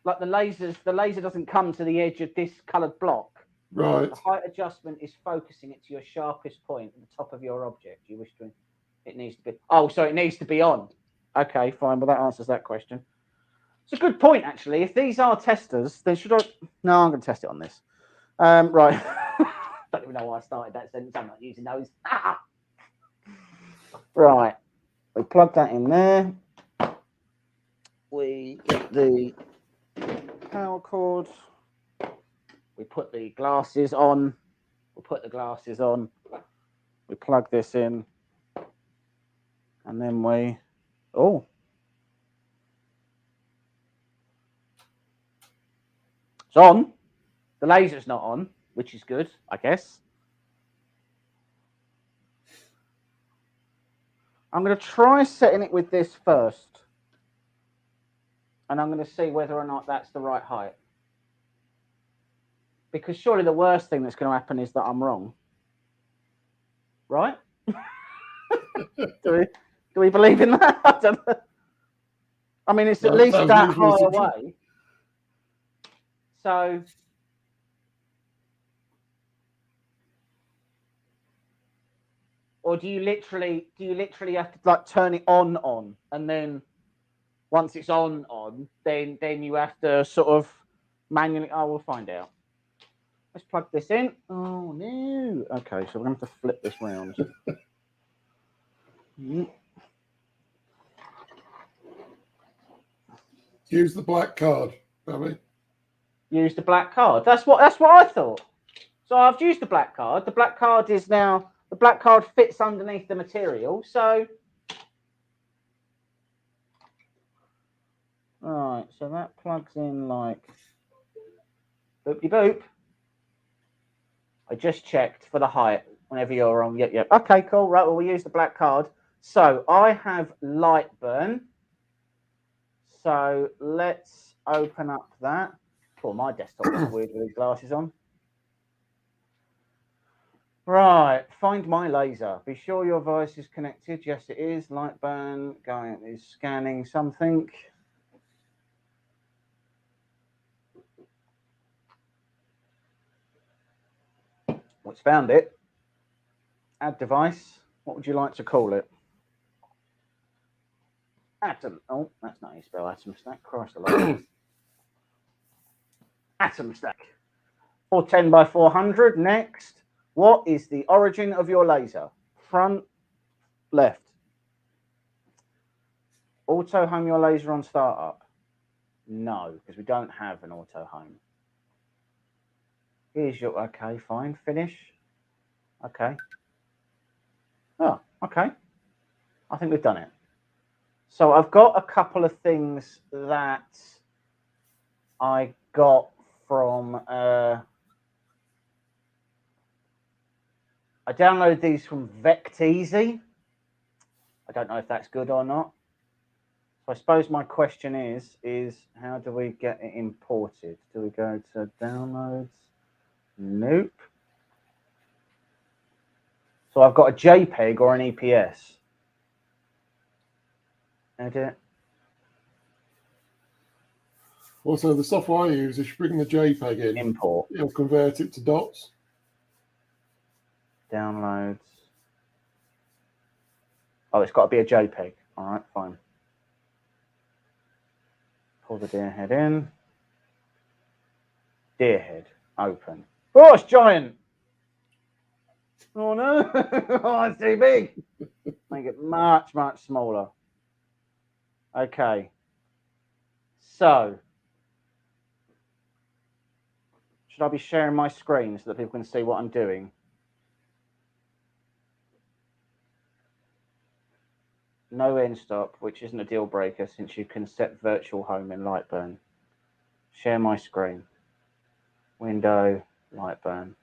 the laser doesn't come to the edge of this coloured block. Right. The height adjustment is focusing it to your sharpest point at the top of your object. You wish to. It needs to be. Oh, so it needs to be on. Okay, fine. Well, that answers that question. It's a good point, actually. If these are testers, then should I? No, I'm going to test it on this. Right. Don't even know why I started that sentence. I'm not using those. Right. We plug that in there. We get the power cord. We put the glasses on. We put the glasses on. We plug this in. And then we... Oh. It's on. The laser's not on, which is good, I guess. I'm going to try setting it with this first. And I'm going to see whether or not that's the right height. Because surely the worst thing that's going to happen is that I'm wrong. Right? Do we believe in that? I don't know. I mean, it's at least that high away. So... Or do you literally have to like turn it on, and then once it's on, then you have to sort of manually. Oh, we'll find out. Let's plug this in. Oh no. Okay, so we're going to have to flip this round. Use the black card, Bobby. Use the black card. That's what I thought. So I've used the black card. The black card is now. The black card fits underneath the material, so... Right, so that plugs in like... Boop-de-boop. I just checked for the height whenever you're wrong. Yep. Okay, cool. Right, well, we'll use the black card. So I have light burn. So let's open up that. Oh, my desktop is weird with these glasses on. Right, find my laser. Be sure your device is connected. Yes, it is. Light burn going is scanning something. It's found it. Add device. What would you like to call it? Atom. Oh, that's not how you spell Atomstack. Christ alive. Atomstack. 410 by 400. Next. What is the origin of your laser? Front, left. Auto home your laser on startup? No, because we don't have an auto home. Here's your, okay, fine, finish. Okay. Oh, okay. I think we've done it. So I've got a couple of things that I got from... I downloaded these from Vecteezy. I don't know if that's good or not. So I suppose my question is how do we get it imported? Do we go to downloads? Nope. So I've got a JPEG or an EPS. Edit. Also, the software I use, if you bring the JPEG in, Import. it'll convert it to dots. Downloads. Oh, it's got to be a JPEG. All right, fine. Pull the deer head in. Deer head, open. Oh, it's giant. Oh no, oh, it's too big. Make it much, much smaller. Okay. So, should I be sharing my screen so that people can see what I'm doing? No end stop, which isn't a deal breaker since you can set virtual home in Lightburn. Share my screen. Window, Lightburn.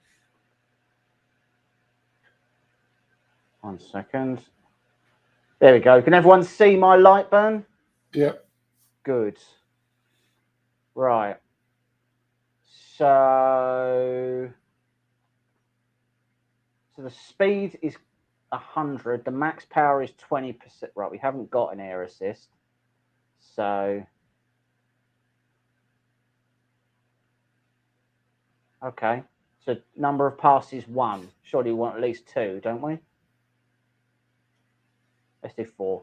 1 second. There we go. Can everyone see my Lightburn? Yep. Good. Right. So the speed is 100. The max power is 20%. Right, we haven't got an air assist. So, okay. So number of passes 1. Surely we want at least 2, don't we? Let's do 4.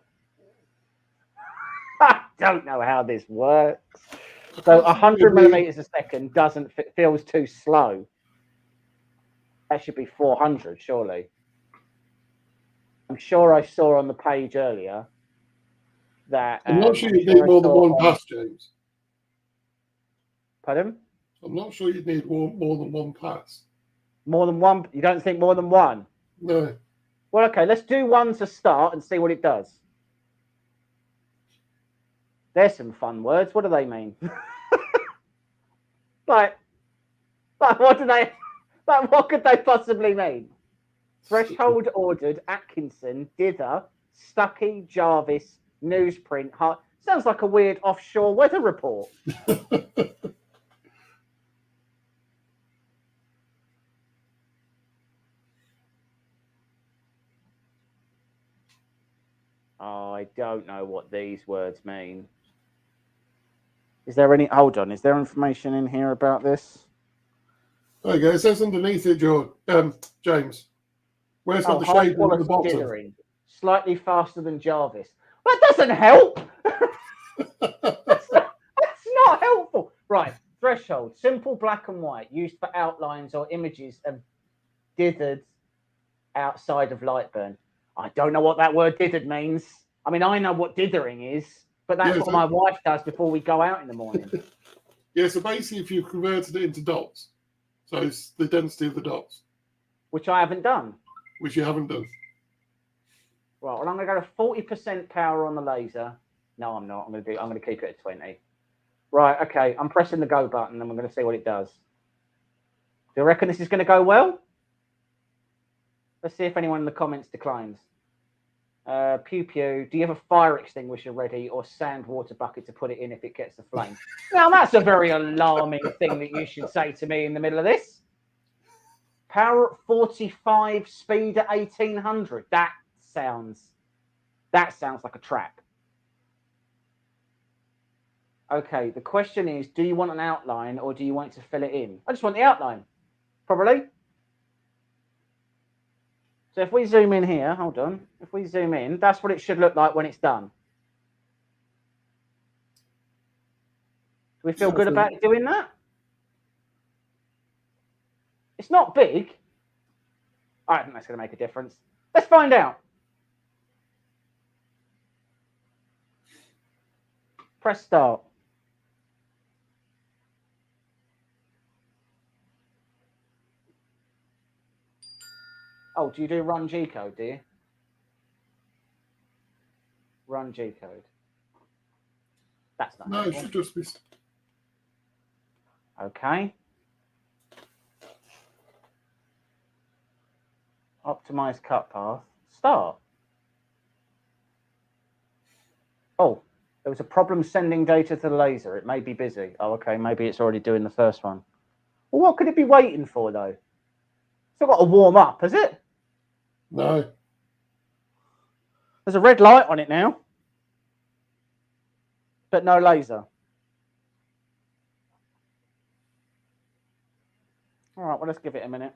I don't know how this works. So 100 millimeters a second feels too slow. That should be 400, surely. I'm sure I saw on the page earlier that. I'm not sure you'd need more than one pass, James. Pardon? I'm not sure you'd need more than one pass. More than one? You don't think more than one? No. Well, okay, let's do one to start and see what it does. There's some fun words. What do they mean? like what do they? Like, what could they possibly mean? Threshold ordered, Atkinson, Dither, Stuckey, Jarvis, newsprint. Sounds like a weird offshore weather report. Oh, I don't know what these words mean. Is there any? Hold on. Is there information in here about this? There you go. It says underneath it, James. Where's got the shade at the bottom? Dithering. Slightly faster than Jarvis. Well, that doesn't help. that's not helpful. Right. Threshold. Simple black and white. Used for outlines or images of dithered outside of Lightburn. I don't know what that word dithered means. I mean, I know what dithering is, but that's what my wife does before we go out in the morning. Yeah, so basically if you've converted it into dots, so it's the density of the dots. Which I haven't done. Which you haven't done. Right, well, I'm going to go to 40% power on the laser. No, I'm not. I'm going to keep it at 20. Right, okay. I'm pressing the go button and we're going to see what it does. Do you reckon this is going to go well? Let's see if anyone in the comments declines. Pew pew. Do you have a fire extinguisher ready or sand water bucket to put it in if it gets the flame? Now, that's a very alarming thing that you should say to me in the middle of this. Power at 45, speed at 1800. That sounds like a trap. Okay, the question is, do you want an outline or do you want to fill it in? I just want the outline, probably. So if we zoom in here, hold on. If we zoom in, that's what it should look like when it's done. Do we feel good about doing that? It's not big. I don't think that's going to make a difference. Let's find out. Press start. Oh, do you do run G code, do you? Run G code. That's not helpful. It should just be. Okay. Optimize cut path. Start. Oh, there was a problem sending data to the laser. It may be busy. Oh, okay. Maybe it's already doing the first one. Well, what could it be waiting for, though? Still got to warm up, has it? No. There's a red light on it now, but no laser. All right, well, let's give it a minute.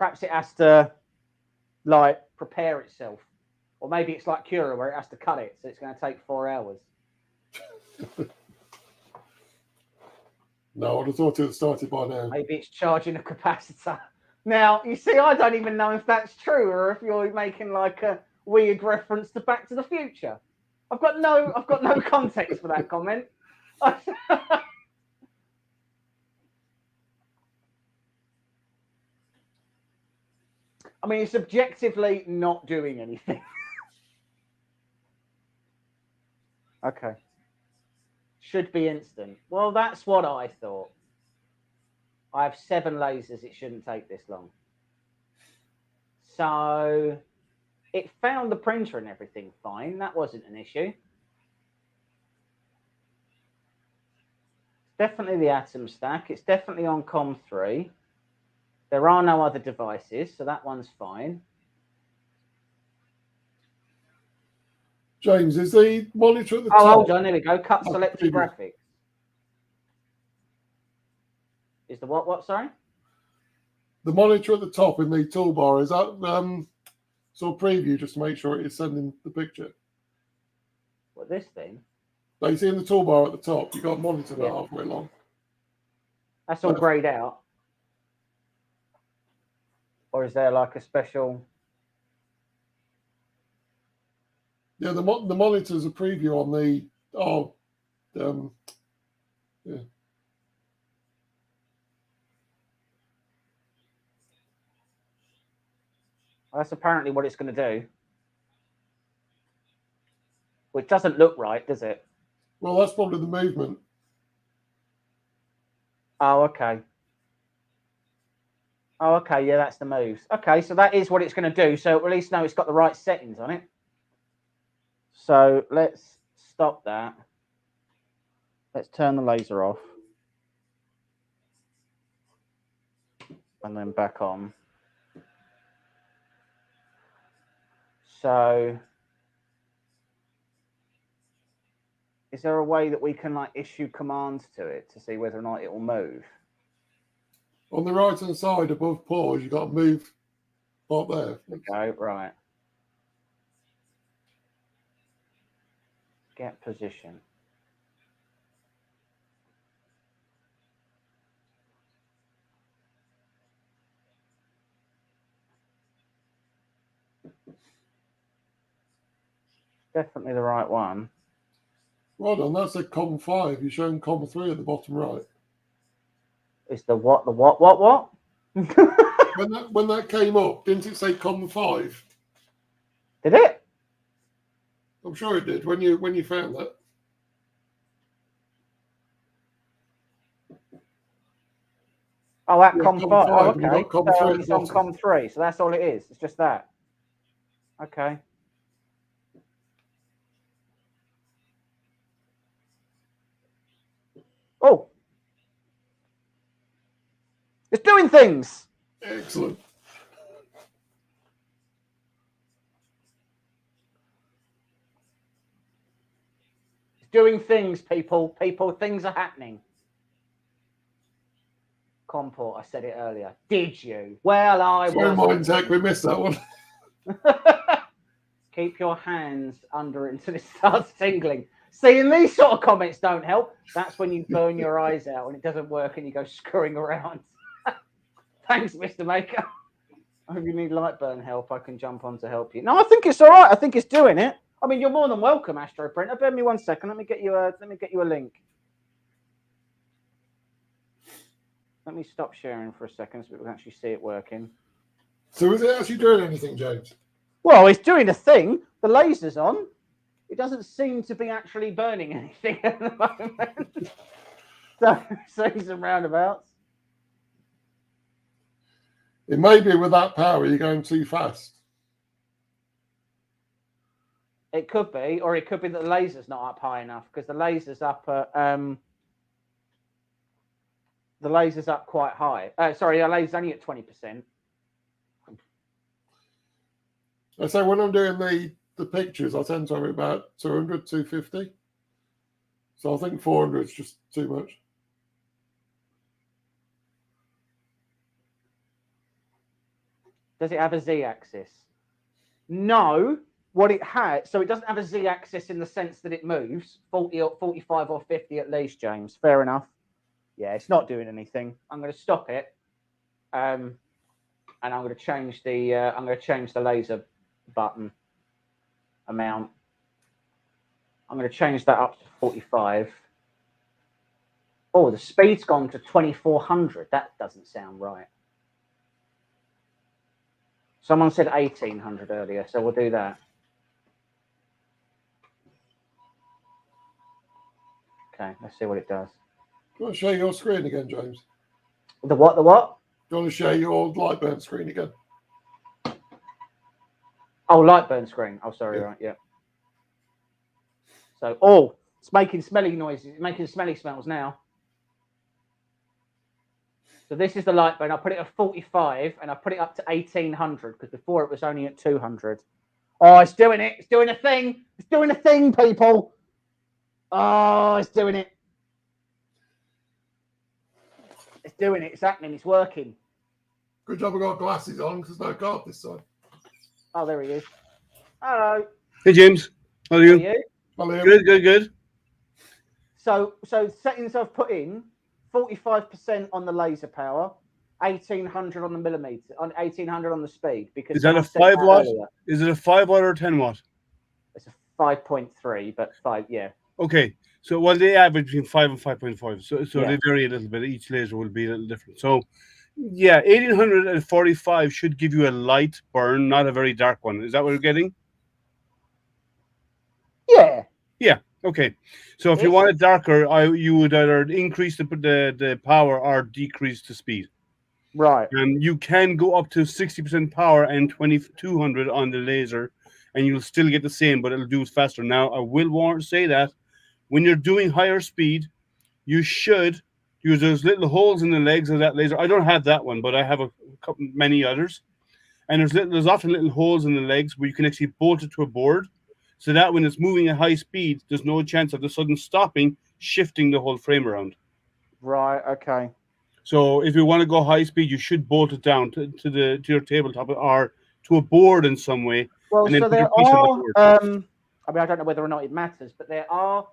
Perhaps it has to like prepare itself, or maybe it's like Cura where it has to cut it, so it's going to take 4 hours. No, I would have thought it had started by now. Maybe it's charging a capacitor. Now, you see, I don't even know if that's true or if you're making like a weird reference to Back to the Future. I've got no context for that comment. I mean, it's objectively not doing anything. Okay. Should be instant. Well, that's what I thought. I have 7 lasers. It shouldn't take this long. So it found the printer and everything fine. That wasn't an issue. Definitely the Atomstack. It's definitely on COM3. There are no other devices, so that one's fine. James, is the monitor at the top? Oh, hold on. There we go. Cut selected graphics. Is the what? Sorry? The monitor at the top in the toolbar, is that sort of preview just to make sure it is sending the picture? What, this thing? So you see in the toolbar at the top, you've got a monitor that halfway along. That's all grayed out. Or is there like a special... Yeah, the monitor's a preview on the... yeah. That's apparently what it's going to do. Which doesn't look right, does it? Well, that's probably the movement. Oh, okay. Oh, okay. Yeah, that's the moves. Okay, so that is what it's going to do. So at least know it's got the right settings on it. So let's stop that. Let's turn the laser off. And then back on. So is there a way that we can like issue commands to it to see whether or not it will move? On the right hand side above pause, you've got to move up there. Okay, right. Get position. Definitely the right one. Well done, that's a COM5. You're showing COM3 at the bottom right. It's the what? When that came up, didn't it say COM5? Did it? I'm sure it did when you found that. Oh, at Yeah, COM5. COM5, Oh, and you've okay. got COM3 So at the it's on bottom. COM3. So that's all it is. It's just that. Okay. Oh. It's doing things. Excellent. It's doing things, people. People, things are happening. Comport, I said it earlier. Did you? Well, I Sorry, was. mind tech, we missed that one. Keep your hands under it until it starts tingling. See, and these sort of comments don't help. That's when you burn your eyes out and it doesn't work and you go screwing around. Thanks, Mr. Maker. I hope you need light burn help. I can jump on to help you. No, I think it's all right. I think it's doing it. I mean, you're more than welcome, Astro Printer. Bear me 1 second. Let me get you a link. Let me stop sharing for a second so we can actually see it working. So is it actually doing anything, James? Well, it's doing a thing. The laser's on. It doesn't seem to be actually burning anything at the moment. So, swings and roundabouts. It may be with that power, you're going too fast. It could be, or it could be that the laser's not up high enough because the laser's up at the laser's up quite high. Sorry, the laser's only at 20%. I say when I'm doing the pictures, I tend to have about 200, 250. So I think 400 is just too much. Does it have a Z-axis? No. What it has, so it doesn't have a Z-axis in the sense that it moves 40 or 45 or 50 at least, James. Fair enough. Yeah, it's not doing anything. I'm going to stop it, and I'm going to change the laser button amount. I'm going to change that up to 45. Oh, the speed's gone to 2400. That doesn't sound right. Someone said 1800 earlier, so we'll do that. Okay, let's see what it does. Do you want to share your screen again, James? The what? The what? Do you want to share your Lightburn screen again? Oh, Lightburn screen. Oh, sorry, Yeah. right, yeah. So, it's making smelly noises. It's making smelly smells now. So this is the Lightburn. I put it at 45 and I put it up to 1800 because before it was only at 200. Oh, it's doing it. It's doing a thing. It's doing a thing, people. Oh, it's doing it. It's doing it. It's happening. It's working. Good job I got glasses on because there's no card this side. Oh, there he is. Hello. Hey, James. How are How you? are you? Hello. Good. So settings I've put in: 45% on the laser power, 1800 on the millimeter, on 1800 on the speed. Because Is that a someone said 5 watt? earlier. Is it a 5 watt or a 10 watt? It's a 5.3, but 5, yeah. Okay. So, well, they average between 5 and 5.5. So Yeah. they vary a little bit. Each laser will be a little different. So, yeah, 1845 should give you a light burn, not a very dark one. Is that what you're getting? Yeah. Okay. So if you want it darker, you would either increase the power or decrease the speed. Right. You can go up to 60% power and 2200 on the laser, and you'll still get the same, but it'll do it faster. Now, I will say that when you're doing higher speed, you should use those little holes in the legs of that laser. I don't have that one, but I have many others. And there's often little holes in the legs where you can actually bolt it to a board, so that when it's moving at high speed, there's no chance of the sudden stopping, shifting the whole frame around. Right. Okay. So if you want to go high speed, you should bolt it down to your tabletop or to a board in some way. Well, and then so put your there piece on the are. board. I mean, I don't know whether or not it matters, but there are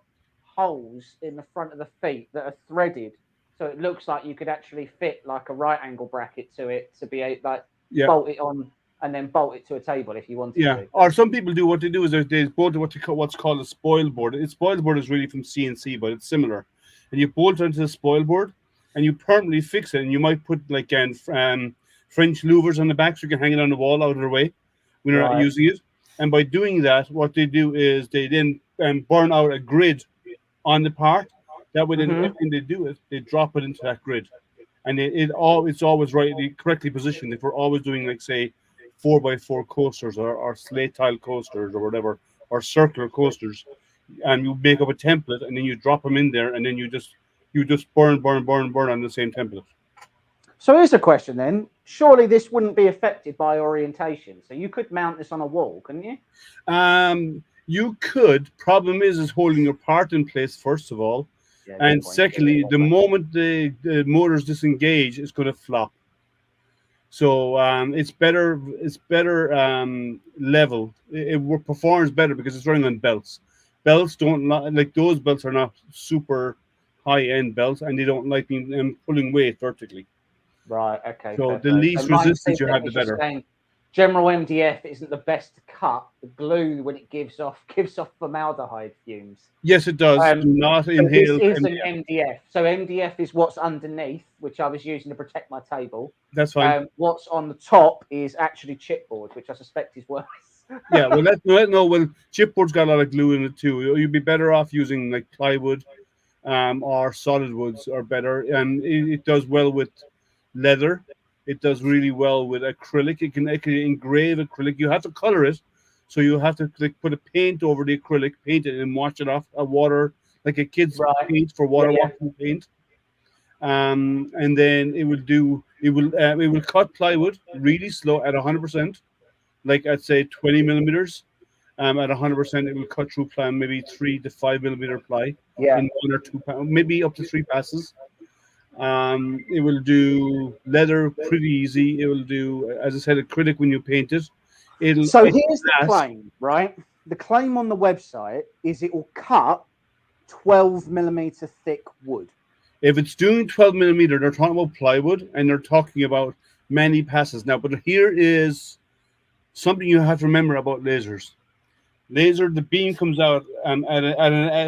holes in the front of the feet that are threaded, so it looks like you could actually fit like a right angle bracket to it to be bolt it on and then bolt it to a table if you wanted to. Or some people do. What they do is they bolt what's called a spoil board. A spoil board is really from CNC, but it's similar. And you bolt onto the spoil board, and you permanently fix it. And you might put like French louvers on the back, so you can hang it on the wall out of the way when you're not using it. And by doing that, what they do is they then burn out a grid on the part. That way, then everything they do is they drop it into that grid, and it's always correctly positioned. If we're always doing, like, say, 4x4 coasters or slate tile coasters or whatever, or circular coasters, and you make up a template and then you drop them in there, and then you just burn on the same template. So here's a question then. Surely this wouldn't be affected by orientation. So you could mount this on a wall, couldn't you? You could. Problem is holding your part in place, first of all. Yeah, And secondly, the moment the motors disengage, it's going to flop. So it's better level. It performs better because it's running on belts. Belts don't like those belts are not super high-end belts, and they don't like pulling weight vertically. Right. Okay. So the least resistance you have, the better. General MDF isn't the best to cut. The glue, when it gives off formaldehyde fumes. Yes, it does. Do not inhale. This is an MDF. So MDF is what's underneath, which I was using to protect my table. That's fine. What's on the top is actually chipboard, which I suspect is worse. Yeah, well, well, chipboard's got a lot of glue in it too. You'd be better off using like plywood, or solid woods are better. And it does well with leather. It does really well with acrylic. It can engrave acrylic. You have to color it, so you have to put a paint over the acrylic, paint it, and wash it off. Water, like a kid's paint for water washing paint. And then it will cut plywood really slow at 100%, like I'd say 20 millimeters. At 100%, it will cut through ply, maybe 3 to 5 millimeter ply in 1 or 2, maybe up to 3 passes. It will do leather pretty easy. It will do, as I said, acrylic when you paint it. So It'll here's the last. claim, right? The claim on the website is it will cut 12mm thick wood. If it's doing 12mm, they're talking about plywood and they're talking about many passes now. But here is something you have to remember about lasers. The beam comes out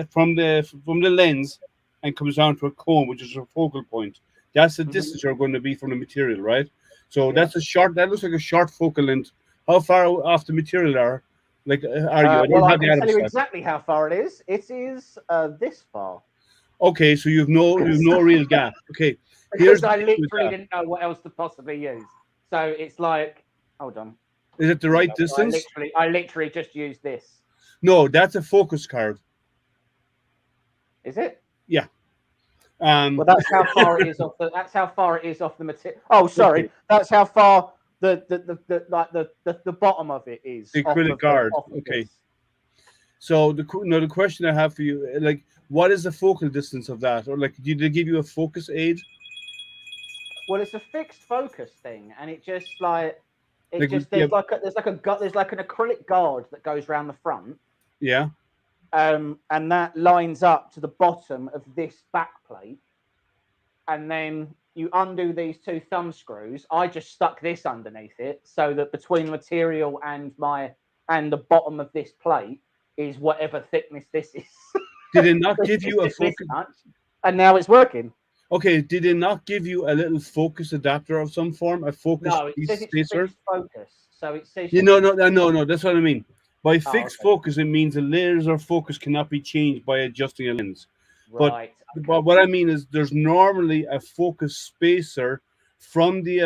from the lens and comes down to a cone, which is a focal point. That's the distance you're going to be from the material, right? So that's a short. That looks like a short focal length. How far off the material are you? I Well, I have the can tell you Atomstack. exactly how far it is. It is this far. Okay, so you've no real gap. Okay, Because the I thing with literally that. didn't know what else to possibly use. So it's like, hold on. Is it the right distance? I literally just used this. No, that's a focus card. Is it? Yeah. Well, that's how far it is off the. That's how far it is off the material. Oh, sorry. Okay. That's how far the bottom of it is. The off acrylic of card. off of Okay. this. So the question I have for you, like, what is the focal distance of that, or like, did they give you a focus aid? Well, it's a fixed focus thing, and it just like it Like, just yeah. there's like an acrylic guard that goes around the front. Yeah. And that lines up to the bottom of this back plate, and then you undo these two thumb screws. I just stuck this underneath it so that between the material and the bottom of this plate is whatever thickness this is. Did it not give you a focus? And now it's working. Okay. Did it not give you a little focus adapter of some form? A focus No, it says it's spacer? fixed focus. So it says No. That's what I mean. By fixed okay. focus, it means the laser focus cannot be changed by adjusting a lens. Right. But what I mean is, there's normally a focus spacer from the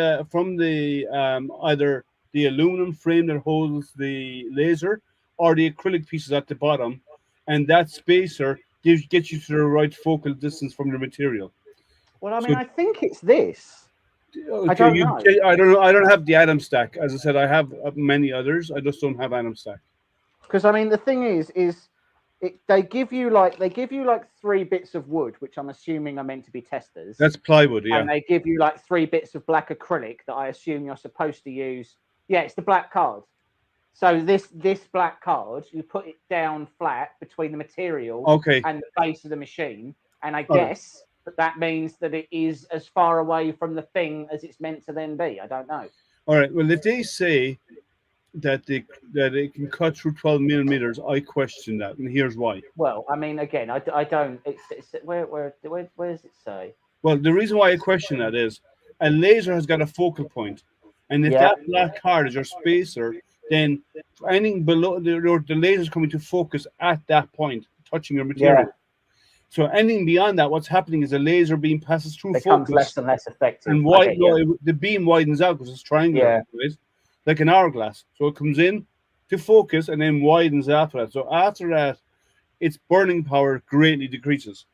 either the aluminum frame that holds the laser or the acrylic pieces at the bottom, and that spacer gets you to the right focal distance from the material. Well, I mean, I think it's this. Okay, I don't know. I don't know. I don't have the Atomstack. As I said, I have many others. I just don't have Atomstack. Because I mean, the thing is they give you like 3 bits of wood, which I'm assuming are meant to be testers. That's plywood, yeah. And they give you like 3 bits of black acrylic that I assume you're supposed to use. Yeah, it's the black card. So this black card, you put it down flat between the material and the base of the machine, and I guess that means that it is as far away from the thing as it's meant to then be. I don't know. All right. Well, if they say that it can cut through 12mm, I question that, and here's why. Well, I mean, again, I don't. It's where does it say? Well, the reason why I question that is a laser has got a focal point, and if that black card is your spacer, then anything below the laser is coming to focus at that point, touching your material. Yeah. So anything beyond that, what's happening is a laser beam passes through becomes focus, less and less effective. and the beam widens out because it's triangular, right? Like an hourglass. So it comes in to focus and then widens after that. So after that, its burning power greatly decreases.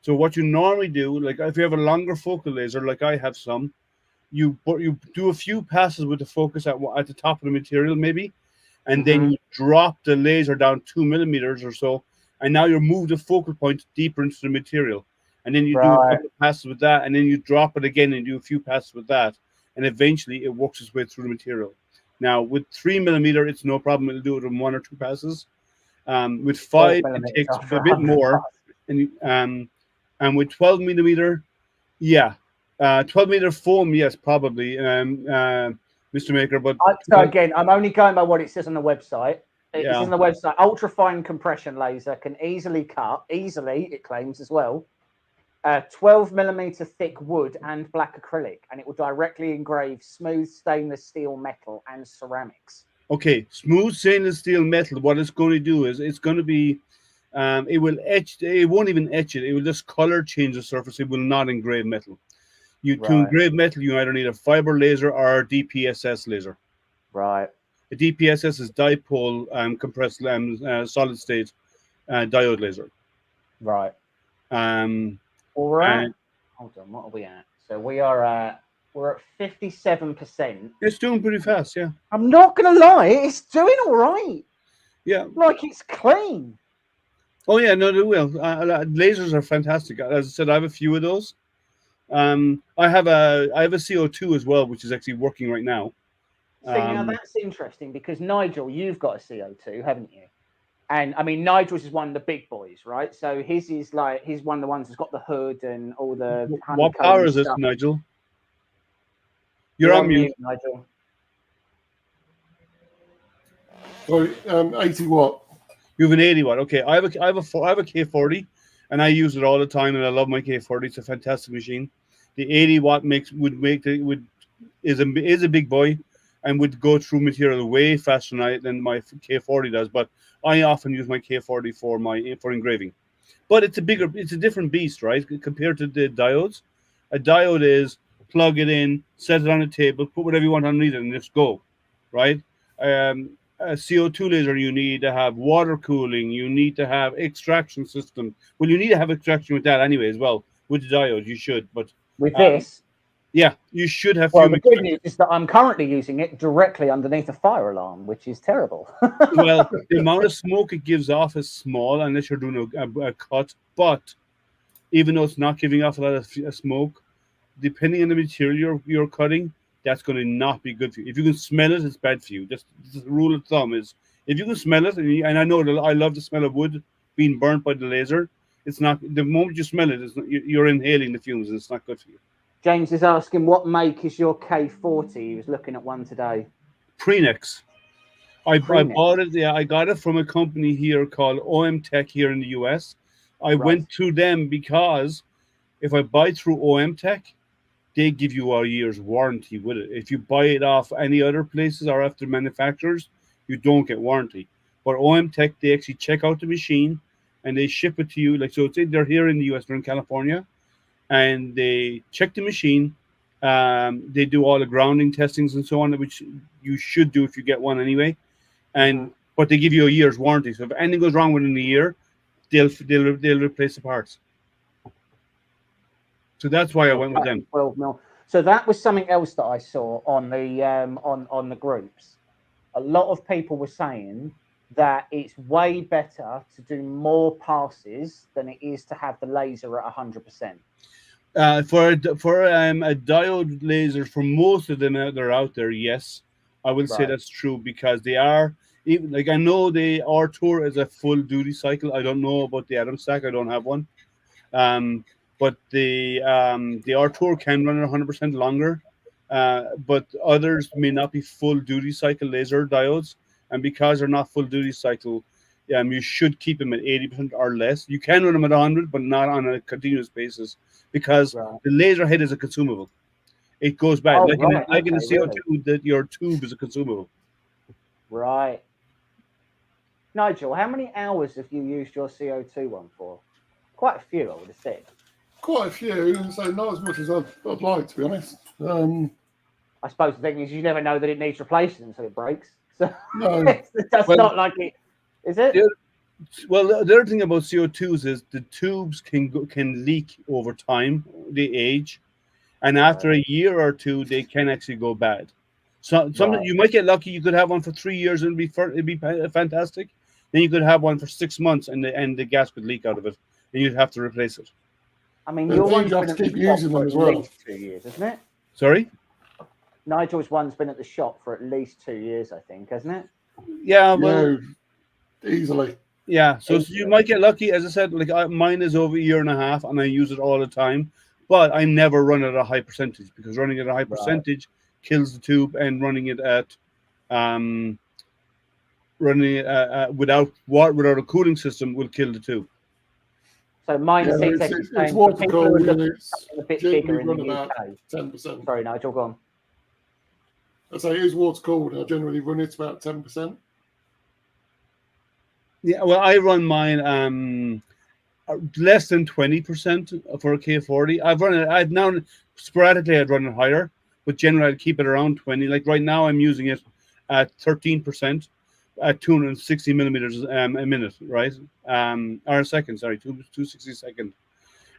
So what you normally do, like if you have a longer focal laser, like I have some, you do a few passes with the focus at the top of the material, maybe, and then you drop the laser down 2mm or so, and now you move the focal point deeper into the material, and then you do a couple of passes with that, and then you drop it again and do a few passes with that, and eventually it works its way through the material. Now with 3mm, it's no problem; it'll do it in 1 or 2 passes. With 5, it takes a bit more, and with 12mm, 12mm foam, yes, probably, Mr. Maker. But so again, I'm only going by what it says on the website. It's on the website. Ultrafine compression laser can easily cut, it claims as well, 12mm thick wood and black acrylic, and it will directly engrave smooth stainless steel metal and ceramics. Okay, smooth stainless steel metal. What it's going to do is it's going to be, it will etch. It won't even etch it. It will just color change the surface. It will not engrave metal. To engrave metal, you either need a fiber laser or a DPSS laser. Right. A DPSS is dipole compressed solid state diode laser. Right. All right. Hold on. What are we at? So we're at 57%. It's doing pretty fast, yeah. I'm not gonna lie, it's doing all right. Yeah. Like it's clean. Oh yeah, no, they will. Lasers are fantastic. As I said, I have a few of those. I have a CO2 as well, which is actually working right now. See, now that's interesting because Nigel, you've got a CO2, haven't you? And I mean, Nigel's is one of the big boys, right? So his is like he's one of the ones that's got the hood and all the What power is this, stuff. Nigel? You're on mute, Nigel. Sorry, 80 watt. You have an 80 watt. Okay, I have a K40, and I use it all the time, and I love my K40. It's a fantastic machine. The 80 watt is a big boy, and would go through material way faster than my K40 does. But I often use my K40 for engraving. But it's a different beast, right? Compared to the diodes. A diode is plug it in, set it on a table, put whatever you want underneath it, and just go, right? A CO2 laser, you need to have water cooling, you need to have extraction system. Well, you need to have extraction with that anyway as well. With the diode, you should, but with this, yeah, you should have. Well, the good news is that I'm currently using it directly underneath a fire alarm, which is terrible. Well, the amount of smoke it gives off is small unless you're doing a cut. But even though it's not giving off a lot of smoke, depending on the material you're cutting, that's going to not be good for you. If you can smell it, it's bad for you. Just the rule of thumb is if you can smell it, and I know that I love the smell of wood being burnt by the laser. It's not the moment you smell it, you're inhaling the fumes, and it's not good for you. James is asking, what make is your K40? He was looking at one today. Prenex. I bought it. Yeah, I got it from a company here called OM Tech here in the US. I went through them because if I buy through OM Tech, they give you a year's warranty with it. If you buy it off any other places or after manufacturers, you don't get warranty. But OM Tech, they actually check out the machine and they ship it to you. Like, so they're here in the US, they're in California, and they check the machine. They do all the grounding testings and so on, which you should do if you get one anyway. And but they give you a year's warranty. So if anything goes wrong within a year, they'll replace the parts. So that's why I went with them. 12 mil. So that was something else that I saw on the on the groups. A lot of people were saying that it's way better to do more passes than it is to have the laser at 100%. For a diode laser, for most of them that are out there, yes, I will say that's true because they are even like I know the R-Tour is a full duty cycle. I don't know about the Atomstack. I don't have one. But the R-Tour can run at 100% longer, but others may not be full duty cycle laser diodes, and because they're not full duty cycle, you should keep them at 80% or less. You can run them at 100, but not on a continuous basis because the laser head is a consumable. It goes back in the CO2 that your tube is a consumable. Right. Nigel, how many hours have you used your CO2 one for? Quite a few, I would have said. Quite a few, so not as much as I'd like, to be honest. I suppose the thing is you never know that it needs replacing until it breaks. So no, that's not like it, is it? Well, the other thing about CO2s is the tubes can leak over time, they age, and after a year or two, they can actually go bad. So you might get lucky. You could have one for 3 years and it'd be fantastic. Then you could have one for 6 months and the gas could leak out of it, and you'd have to replace it. I mean, your one's have to keep using them as well. 2 years, isn't it? Sorry? Nigel's one's been at the shop for at least 2 years, I think, hasn't it? Yeah, well, easily. Yeah, so you might get lucky. As I said, like mine is over a year and a half, and I use it all the time. But I never run it at a high percentage because running it at a high percentage kills the tube, and running it at without a cooling system will kill the tube. So mine seems it's water cooled and it's a bit bigger in the about UK. 10%. Sorry, Nigel, go on. I say it is water cooled. I generally run it about 10%. Yeah, well, I run mine less than 20% for a K40. I've now sporadically I'd run it higher, but generally I'd keep it around 20. Like right now, I'm using it at 13% at 260 millimeters a minute, right? Or a second, sorry, 260 seconds.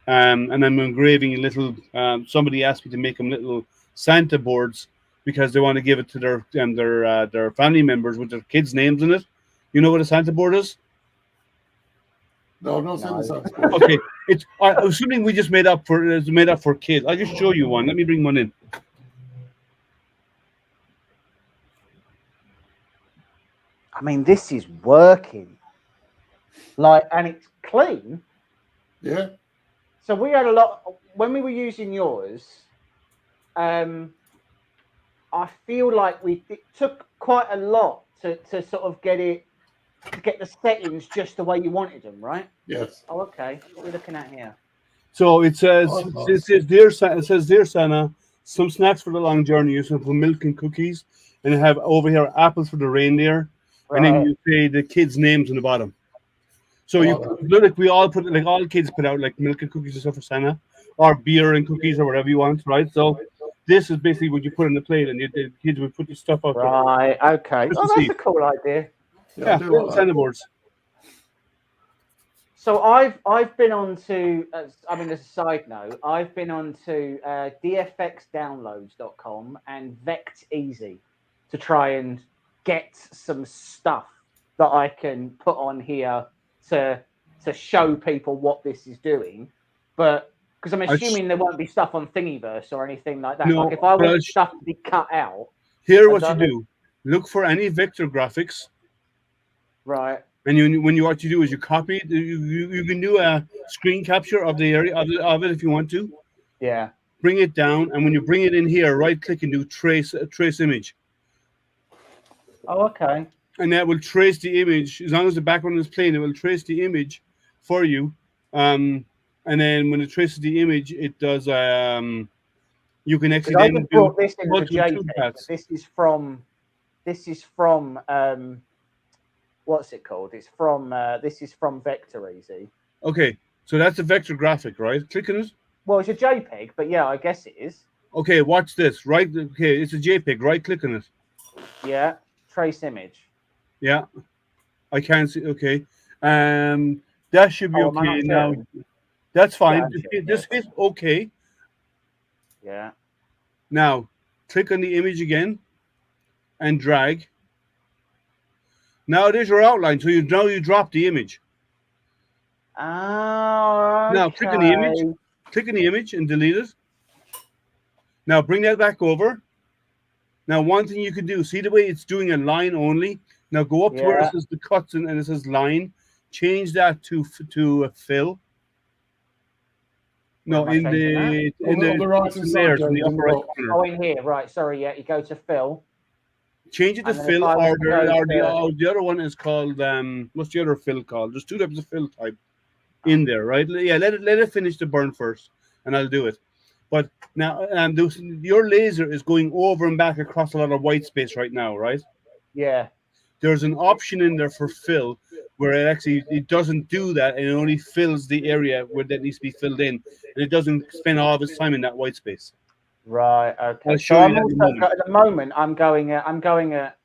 And I'm engraving a little. Somebody asked me to make them little Santa boards because they want to give it to their family members with their kids' names in it. You know what a Santa board is? No, I've not seen the Santa board. Okay, It's something we just made up for. It's made up for kids. I'll just show you one. Let me bring one in. I mean, this is working. Like, and it's clean. Yeah. So we had a lot when we were using yours. I feel like it took quite a lot to sort of get the settings just the way you wanted them, right? Yes. Oh, okay. What are we looking at here? So it says, Oh, it says, dear Santa, some snacks for the long journey. You some milk and cookies, and you have over here apples for the reindeer, and then Right. you say the kids' names on the bottom. So Oh, look, we all put like all kids put out like milk and cookies and stuff for Santa, or beer and cookies or whatever you want, right? So this is basically what you put on the plate, and the kids would put the stuff out there. Right. Okay. Just Oh, to that's see. a cool idea. yeah, I do like that. Santa boards. So I've been on to, I mean, as a side note, I've been on to dfxdownloads.com and Vect Easy to try and get some stuff that I can put on here to show people what this is doing. But because I'm assuming there won't be stuff on Thingiverse or anything like that. No, like if I but want stuff to be cut out, Here, I what you don't know. do: look for any vector graphics. Right. And what you do is you copy it. You can do a screen capture of the area of it if you want to. Yeah. Bring it down, and when you bring it in here, right click and do trace image, Oh, okay. and that will trace the image. As long as the background is plain, it will trace the image for you. And then when it traces the image, it does. You can actually I then just do brought this in as a multiple JPEG. toolpaths. This is from what's it called? It's from this is from Vector Easy. Okay, so that's a vector graphic, right? Click on it. Well, it's a JPEG, but yeah, I guess it is. Okay, watch this. Right. Okay, it's a JPEG. Right click on it. Yeah, trace image. Yeah, I can't see. Okay, that should be Oh, am I not okay now. sharing? That's fine. Yeah, I'm sharing, Just hit OK. Yeah. Now click on the image again and drag. Now there's your outline. So you drop the image. Oh, Now click on the image. Click on the image and delete it. Now bring that back over. Now one thing you can do, see the way it's doing a line only. Now go up to where it says the cuts and it says line. Change that to fill. No, in the right hand side, in the upper right corner. Oh, in here, right? Sorry, yeah. You go to fill. Change it to fill, or the other one is called what's the other fill called? There's two types of fill type in there, right? Yeah, let it finish the burn first, and I'll do it. But now, your laser is going over and back across a lot of white space right now, right? Yeah. There's an option in there for fill where it doesn't do that, and it only fills the area where that needs to be filled in, and it doesn't spend all of its time in that white space. Right. Okay. I'll show you that in a moment. At the moment, I'm going at.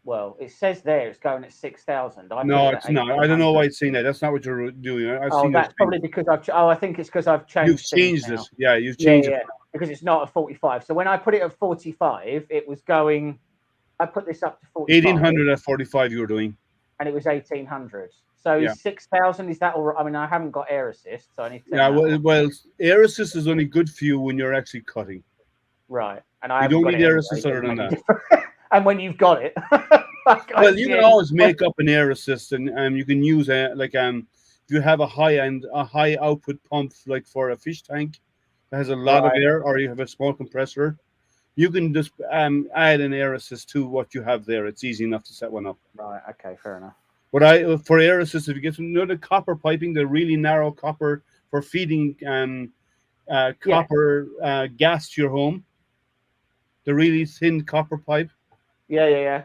Well, it says there it's going at 6,000. No, it's not. I don't know why it's saying that. That's not what you're doing. That's probably because I think it's because I've changed. You've changed it. Yeah, you've changed it. Because it's not a 45. So when I put it at 45, it was going. I put this up to 45. 1,800 at 45 you were doing. And it was 1,800. So 6,000, is that all right? I mean, I haven't got air assist, so I need to. Well, air assist is only good for you when you're actually cutting. Right. And you don't need air assist other than that. And when you've got it. Well, you can always make up an air assist, and you can use if you have a high output pump, like for a fish tank that has a lot of air, or you have a small compressor, you can just add an air assist to what you have there. It's easy enough to set one up. Right. Okay. Fair enough. For air assist, if you get some the copper piping, the really narrow copper for feeding copper gas to your home, the really thin copper pipe. Yeah.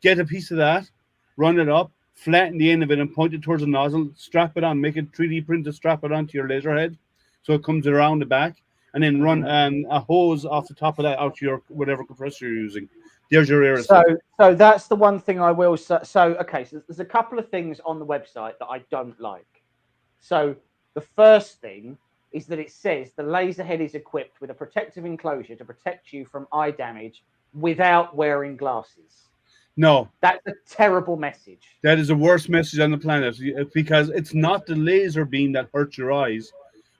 Get a piece of that, run it up, flatten the end of it, and point it towards the nozzle. Strap it on, make it 3D print to strap it onto your laser head, so it comes around the back, and then run a hose off the top of that out to your whatever compressor you're using. There's your air assist. So that's the one thing I will say. So there's a couple of things on the website that I don't like. So the first thing is that it says the laser head is equipped with a protective enclosure to protect you from eye damage without wearing glasses. No, That's a terrible message. that is the worst message on the planet because it's not the laser beam that hurts your eyes.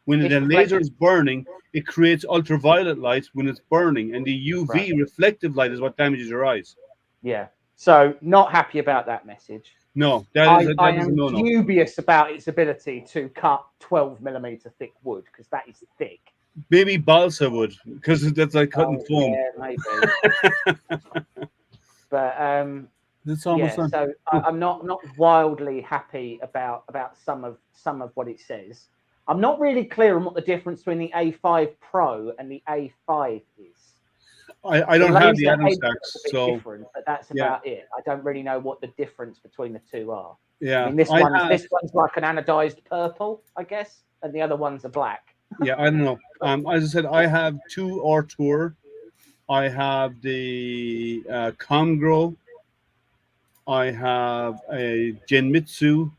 When It's the laser reflective. is burning, it creates ultraviolet light when it's burning, and the UV Right. reflective light is what damages your eyes. Yeah. So not happy about that message. No, that I is a am no-no. dubious about its ability to cut 12mm thick wood because that is thick. Maybe balsa wood because that's like cutting foam. Yeah, maybe. But It's yeah, almost done. so I'm not wildly happy about some of what it says. I'm not really clear on what the difference between the A5 Pro and the A5 is. I don't have the laser Atom head's stacks, a bit so different, but that's yeah. about it. I don't really know what the difference between the two are. yeah. I mean, this I one's have- like an anodized purple, I guess, and the other one's a black. Yeah, I don't know. As I said, I have two Artur. I have the Kongro. I have a Genmitsu.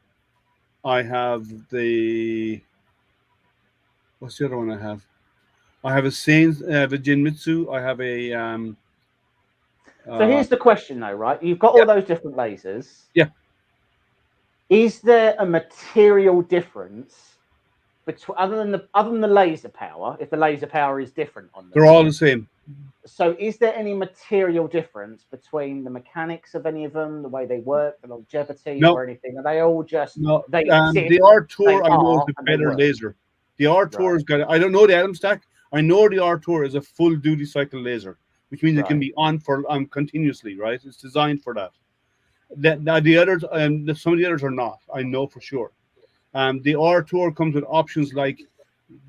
I have the what's the other one I have? I have a Saint, a Genmitsu. I have a So here's the question, though, right? You've got all those different lasers. Yeah. Is there a material difference between other than the laser power? If the laser power is different on them, they're all the same. So is there any material difference between the mechanics of any of them, the way they work, the longevity, No. or anything? Are they all just No, they sit the Artur they I know are is the and they better work. laser. The Artur's got. I don't know the Atom stack. I know the Artur is a full duty cycle laser, which means it can Right. be on for continuously. Right, it's designed for that. Now the others, some of the others are not. I know for sure. The Artur comes with options like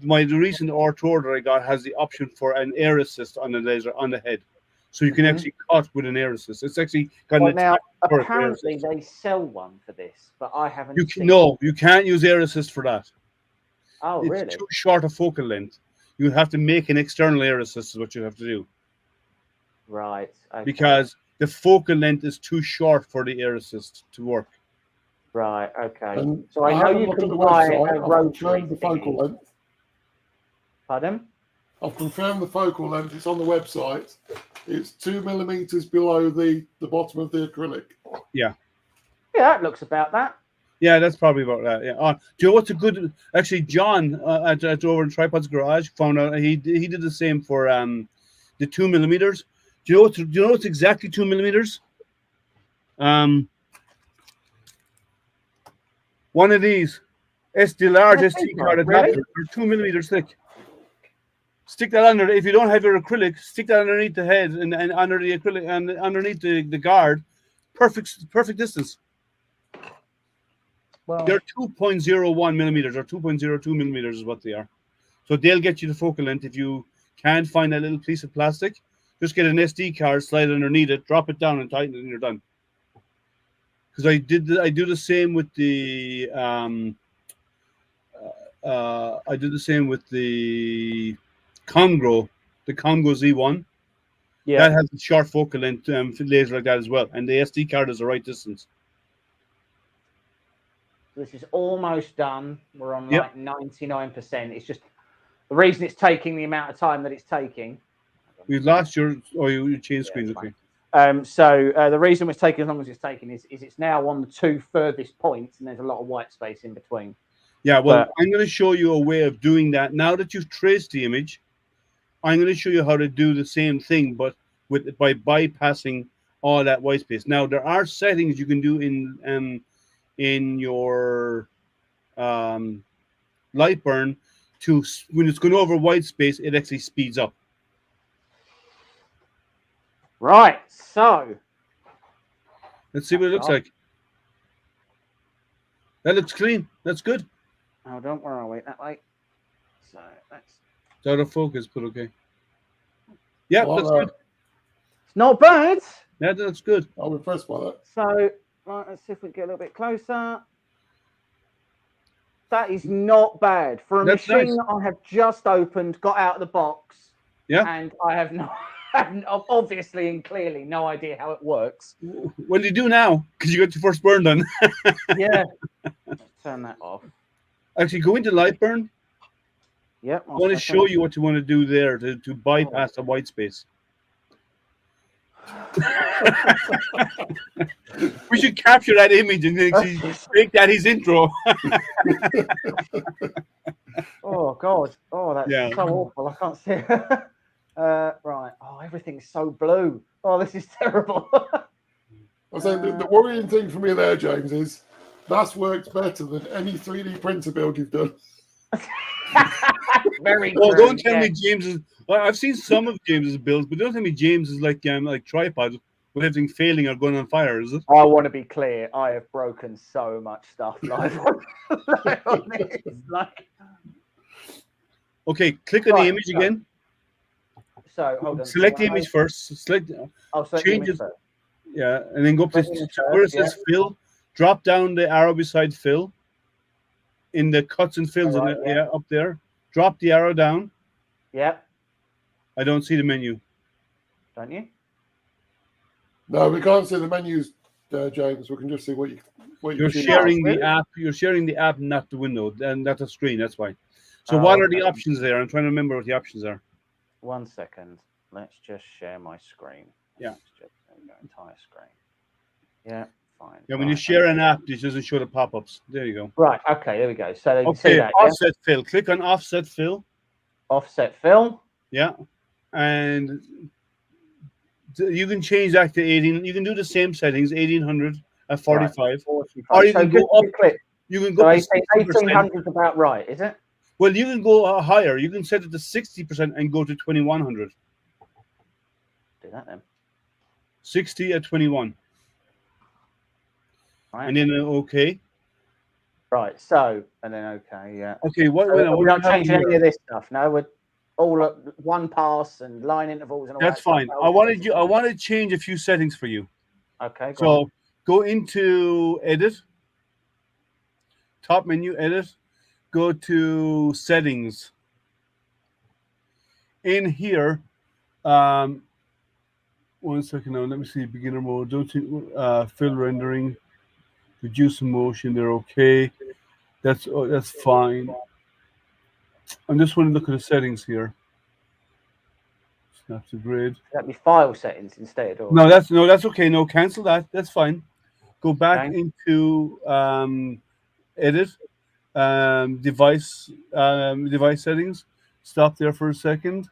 the recent Artur that I got has the option for an air assist on the laser on the head, so you can Mhm. actually cut with an air assist. It's actually got Well, an now for air apparently assist. they sell one for this, but I haven't You seen. no, you can't use air assist for that. Oh, It's really? too short a focal length. You have to make an external air assist is what you have to do Right. Okay. because the focal length is too short for the air assist to work. Right. Okay. And So I know had a you look can at the buy website. a I've rotary confirmed the focal thingy. length. Pardon? I've confirmed the focal length. It's on the website. It's 2mm below the bottom of the acrylic. Yeah, that looks about that. Yeah, that's probably about that. Yeah. Do you know what's a good? Actually, John at over in Tripod's Garage found out he did the same for the 2mm. Do you know what's exactly 2mm? One of these SD large Yeah, SD right, card really? adapters are 2mm thick. Stick that under. If you don't have your acrylic, stick that underneath the head and under the acrylic and underneath the guard. Perfect distance. Well, They're 2.01 millimeters or 2.02 millimeters is what they are. So they'll get you the focal length. If you can't find that little piece of plastic, just get an SD card, slide it underneath it, drop it down, and tighten it, and you're done. Because I do the same with the I did the same with the Congo Z1. yeah. That has a short focal length laser like that as well, and the SD card is the right distance. This is almost done. We're on Yep. like 99%. It's just the reason it's taking the amount of time that it's taking. We've lost your your change Yeah, screens. it's Okay. So the reason it's taking as long as it's taking is it's now on the two furthest points, and there's a lot of white space in between. Yeah, well, But- I'm going to show you a way of doing that. Now that you've traced the image, I'm going to show you how to do the same thing, but by bypassing all that white space. Now, there are settings you can do in your light burn to when it's going over white space, it actually speeds up. Right. So Let's see what it looks like. That looks clean. That's good. oh, don't worry, I'll wait that way. So that's It's out of focus, but okay. Yeah, Well, that's good. it's not bad. Yeah, that's good. I'm impressed by that. So right, let's see if we can get a little bit closer. That is not bad for a That's machine nice. that I have just opened, got out of the box, Yeah. and I have no, obviously and clearly no idea how it works. What do you do now? Because you got your first burn done. Yeah. Let's turn that off. Actually, go into light burn. Yep. I want to show you what you want to do there to bypass the white space. We should capture that image and actually make that his intro. Oh God! Oh, that's Yeah. so awful. I can't see it. Right. Oh, everything's so blue. Oh, this is terrible. I say the worrying thing for me there, James, is that's worked better than any 3D printer build you've done. Very. Well, true, don't tell yeah. me James is. Well, I've seen some of James's builds, but don't tell me James is like tripod with everything failing or going on fire, is it? I want to be clear. I have broken so much stuff live on this. Like, Okay, click on Right, the image so- again. so hold on. Select the image first. Select. I'll select change the image it. first. Yeah, and then go up to Select the image where it first, says fill. Drop down the arrow beside fill. In the cuts and fills, Alright, yeah. up there. Drop the arrow down. Yep. I don't see the menu. Don't you? No, we can't see the menus, James. We can just see what You're choose. sharing the really? app. You're sharing the app, not the window, and not the screen. That's why. So, Oh, what are the okay. options there? I'm trying to remember what the options are. 1 second. Let's just share my screen. Yeah. Let's just, there we go, entire screen. Yeah, fine. Yeah, when you Right, share okay. an app, it doesn't show the pop-ups. There you go. Right. Okay. There we go. So you can see Okay, that. Yeah? offset fill. Click on offset fill. Offset fill. Yeah, and you can change that to 18. You can do the same settings, 1800 at 45, 45. or you So can just go to up. be clear, You can so go up to 60%. 1800 is about right, is it? Well, you can go higher. You can set it to 60% and go to 2100. Do that then. 60 at 21, Right. and then OK. Right. So and then okay. Yeah. Okay, what? So what we're do not you have changing here? any of this stuff. No, we're all at one pass and line intervals and all That's that stuff. fine. I wanted to change a few settings for you. Okay. Go on. So go into edit, top menu, edit, go to settings. In here, 1 second now. Let me see beginner mode. Don't fill rendering, reduce motion. They're okay. That's fine. I just want to look at the settings here. Snap to grid. That'd be file settings instead. Or No, that's okay. No, cancel that. That's fine. Go back Okay. into edit, device settings. Stop there for a second.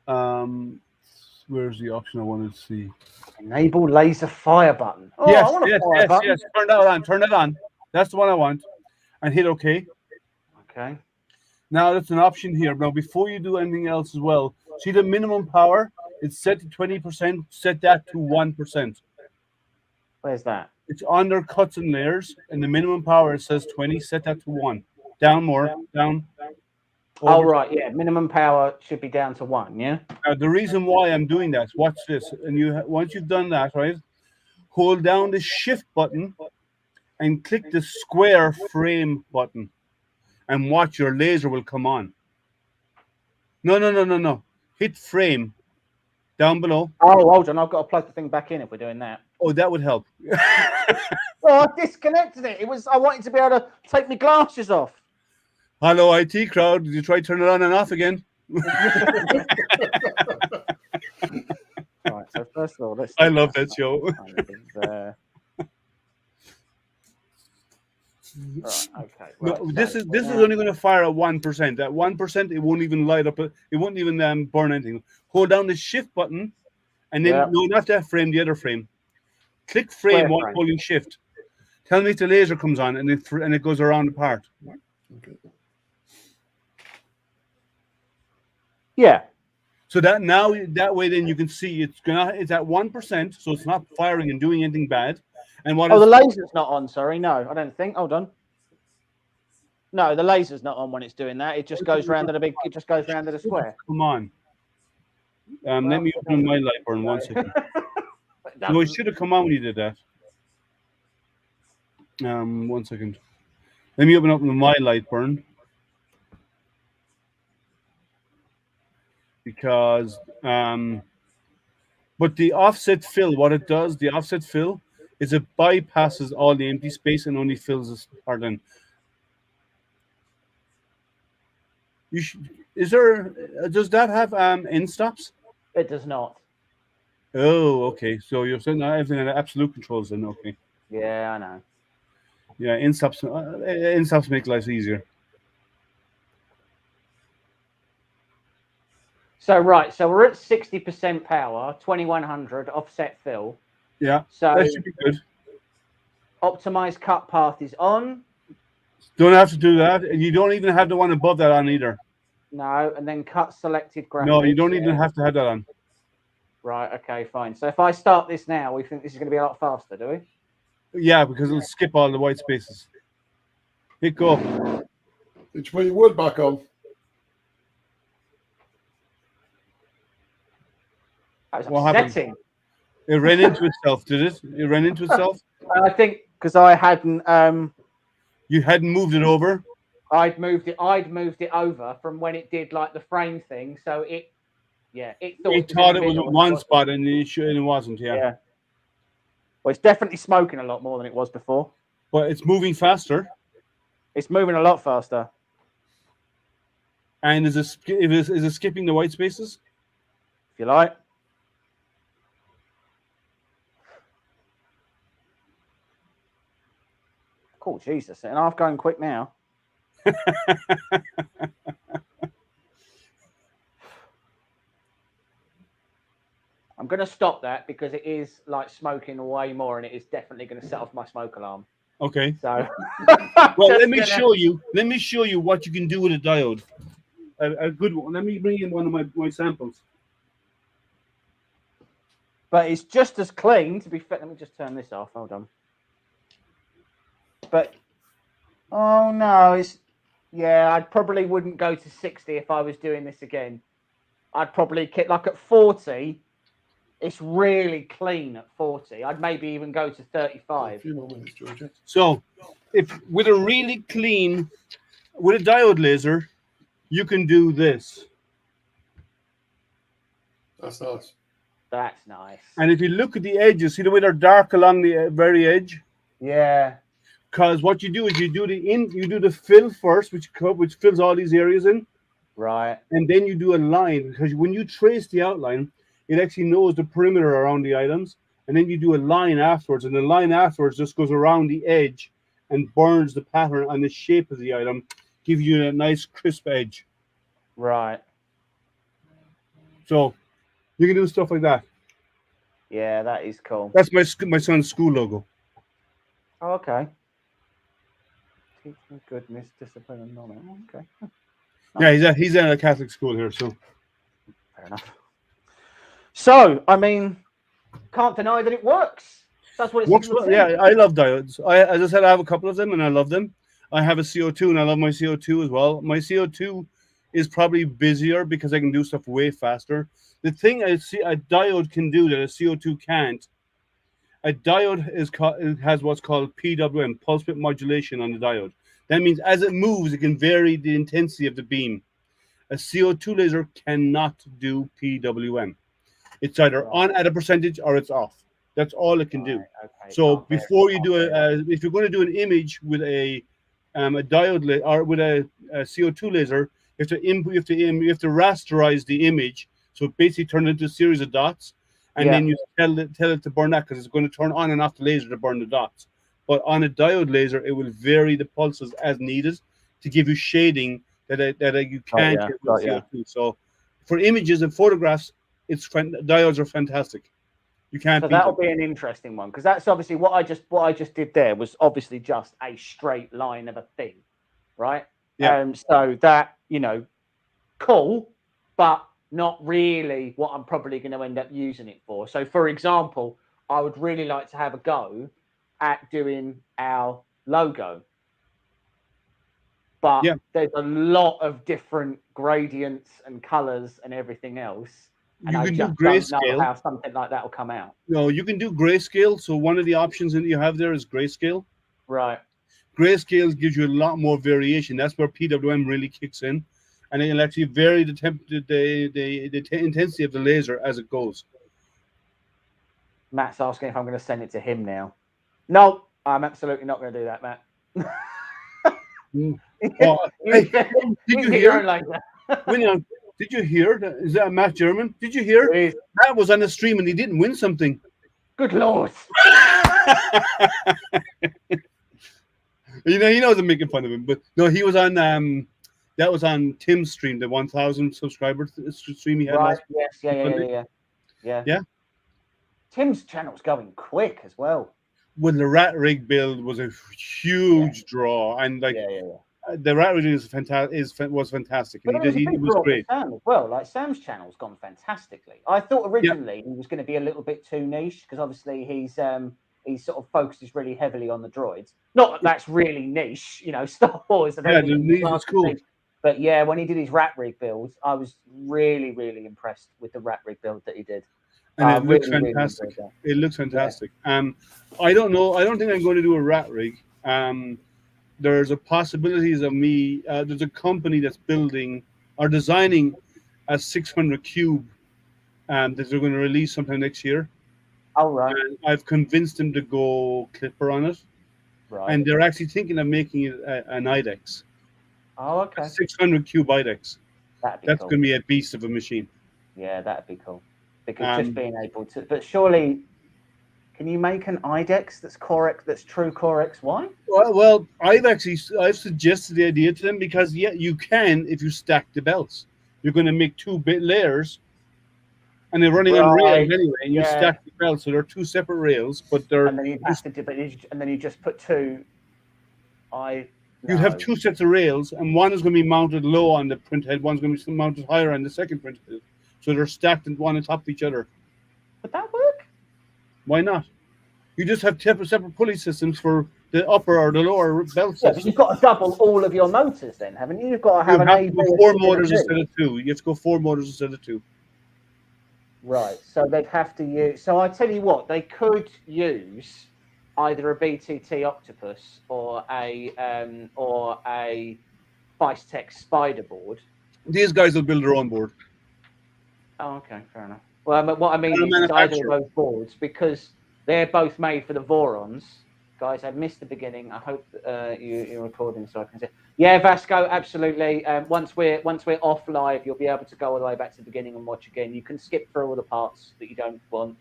Where's the option I wanted to see? enable laser fire button. Oh, yes, I want a yes, fire yes, button. yes. Turn that on. Turn it on. That's the one I want. And hit OK. Okay. Now that's an option here. Now before you do anything else as well, see the minimum power? It's set to 20%. Set that to 1%. Where's that? It's under cuts and layers, and the minimum power it says 20. Set that to 1. Down more. Down. Oh, Over. right. Yeah. Minimum power should be down to 1. Yeah. Now, the reason why I'm doing that, watch this, and once you've done that, right, hold down the shift button and click the square frame button, and watch your laser will come on. No. Hit frame down below. Oh, hold on. I've got to plug the thing back in if we're doing that. Oh, that would help. Oh, I disconnected it. I wanted to be able to take my glasses off. Hello, IT crowd. Did you try to turn it on and off again? Right. So first of all, let's. I love that show. Right, okay. No, Right, this so is we're now- only going to fire at 1%. At 1%, it won't even light up. It won't even burn anything. Hold down the shift button, and then Yeah. no, not that frame, the other frame. Click frame Square while frame. holding shift. Tell me if the laser comes on and it goes around the part. Okay. Yeah. So that now that way, then you can see it's at 1%, so it's not firing and doing anything bad. And what Oh, the is laser's not on. Sorry, no, I don't think. Hold on. No, the laser's not on when it's doing that. It just goes round to the big. It just goes round to the square. come on? Let me open my light burn 1 second. But it No, it doesn't. should have come on when you did that. 1 second. Let me open up my light burn. Because but the offset fill, what it does, the offset fill is it bypasses all the empty space and only fills this part in. Does that have end stops? It does not. Oh, okay. So you're setting everything at absolute controls then. Okay. Yeah, I know. Yeah, in-subs make life easier. So right, so we're at 60% power, 2100 offset fill. Yeah, So that should be good. optimized cut path is on. Don't have to do that, and you don't even have the one above that on either. No, and then cut selected graphics. No, you don't even yeah. have to have that on. Right, okay, fine. So if I start this now, we think this is going to be a lot faster, do we? Yeah, because it'll skip all the white spaces. Hit go. Did you put your wood back on? That was What happened? upsetting. It ran into itself, did it? It ran into itself? I think because I hadn't You hadn't moved it over? I'd moved it over from when it did like the frame thing, so it Thought it was at one spot and it wasn't, yeah. Well, it's definitely smoking a lot more than it was before. But it's moving faster. It's moving a lot faster. And is it skipping the white spaces? If you like. Cool, Jesus. And I'm going quick now. I'm going to stop that because it is like smoking way more and it is definitely going to set off my smoke alarm. Okay. So, well, let me show you. Let me show you what you can do with a diode. A good one. Let me bring in one of my samples. But it's just as clean, to be fair. Let me just turn this off. Hold on. But, oh no, I probably wouldn't go to 60 if I was doing this again. I'd probably keep, like at 40, it's really clean at 40. I'd maybe even go to 35. A few more minutes, Georgia. So, if with a really clean, with a diode laser, you can do this. That's nice. That's nice. And if you look at the edges, see the way they're dark along the very edge? Yeah. Because what you do is you do the fill first, which fills all these areas in. Right. And then you do a line, because when you trace the outline, it actually knows the perimeter around the items. And then you do a line afterwards, and the line afterwards just goes around the edge and burns the pattern on the shape of the item, give you a nice crisp edge. Right. So you can do stuff like that. Yeah, that is cool. That's my son's school logo. Oh, okay. Teaching goodness, discipline, and knowledge. Okay. Yeah, he's at a Catholic school here, so fair enough. So, I mean, can't deny that it works. That's what it works well. Yeah, I love diodes. As I said, I have a couple of them, and I love them. I have a CO2, and I love my CO2 as well. My CO2 is probably busier because I can do stuff way faster. The thing I see a diode can do that a CO2 can't. A diode has what's called PWM, pulse width modulation on the diode. That means as it moves, it can vary the intensity of the beam. A CO2 laser cannot do PWM. It's either on at a percentage or it's off. That's all it can do. Okay. So before you do if you're going to do an image with a diode or with a CO2 laser, you have to rasterize the image. So basically turn it into a series of dots. And then you tell it to burn that because it's going to turn on and off the laser to burn the dots. But on a diode laser, it will vary the pulses as needed to give you shading that you can't get with CO2. So for images and photographs, diodes are fantastic. You can't. So that'll be an interesting one because that's obviously what I just did there was obviously just a straight line of a thing, right? Yeah. So that cool, but not really what I'm probably going to end up using it for. So, for example, I would really like to have a go at doing our logo. But there's a lot of different gradients and colors and everything else. And I just don't know how something like that will come out. No, you can do grayscale. So one of the options that you have there is grayscale. Right. Grayscale gives you a lot more variation. That's where PWM really kicks in. And it'll actually vary the intensity of the laser as it goes. Matt's asking if I'm going to send it to him now. No, I'm absolutely not going to do that, Matt. Hey, did you hear? Did you hear? Is that Matt German? Did you hear? Jeez. Matt was on the stream and he didn't win something. Good lord. You know, he knows I'm making fun of him, but no, he was on. That was on Tim's stream, the 1,000 subscriber stream he had Right. last. Yes. Yeah. Yeah. Tim's channel's going quick as well. Well, the rat rig build was a huge draw, and like the rat rig was fantastic, and But he was great. Sam as well. Like Sam's channel's gone fantastically. I thought originally he was going to be a little bit too niche because obviously he's sort of focuses really heavily on the droids. Not that that's really niche, you know, Star Wars. I don't Yeah, the niche is cool. niche. But yeah, when he did his rat rig builds, I was really, really impressed with the rat rig build that he did. And it looks fantastic. It looks fantastic. I don't know. I don't think I'm going to do a rat rig. There's a possibilities of me. There's a company that's building or designing a 600 cube that they're going to release sometime next year. Oh, right. And I've convinced them to go clipper on it. Right. And they're actually thinking of making it an IDEX. Oh, okay. A 600 cube IDEX. That's cool. Going to be a beast of a machine. Yeah, that'd be cool. Because just being able to, but surely, can you make an IDEX that's true Core XY? Well, I've suggested the idea to them because you can if you stack the belts. You're going to make 2-bit layers, and they're running on rails anyway. And you stack the belts, so they're 2 separate rails, but they're. And then you have to do, and then you just put 2. You'd have 2 sets of rails, and one is going to be mounted low on the print head. One's going to be mounted higher on the second print head. So they're stacked one on top of each other. Would that work? Why not? You just have separate pulley systems for the upper or the lower belt system. Yeah, but you've got to double all of your motors then, haven't you? You've got to have to go 4 motors instead of 2. You have to go 4 motors instead of 2. Right. So they'd have to use. So I tell you what, they could use either a BTT Octopus or a Vicetech Spider board. These guys will build their own board. Oh, okay, fair enough. Well, what I mean is either of those boards, because they're both made for the Vorons. Guys, I missed the beginning. I hope you're recording so I can see. Yeah, Vasco, absolutely. Once we're off live, you'll be able to go all the way back to the beginning and watch again. You can skip through all the parts that you don't want.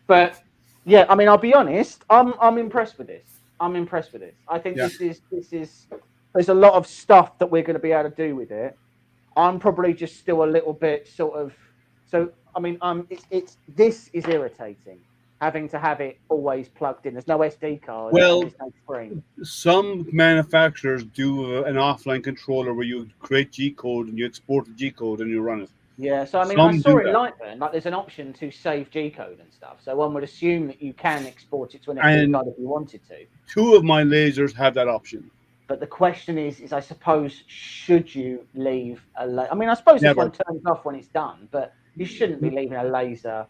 But yeah, I mean, I'll be honest. I'm impressed with this. I think this is. There's a lot of stuff that we're going to be able to do with it. I'm probably just still a little bit sort of. So I mean, this is irritating. Having to have it always plugged in. There's no SD card. Well, there's no screen. Some manufacturers do an offline controller where you create G code and you export the G code and you run it. Yeah, so I mean, I saw it Lightburn. Like, there's an option to save G code and stuff. So one would assume that you can export it to an SD card if you wanted to. 2 of my lasers have that option. But the question is I suppose, should you leave a laser? I mean, I suppose this one turns off when it's done, but you shouldn't be leaving a laser.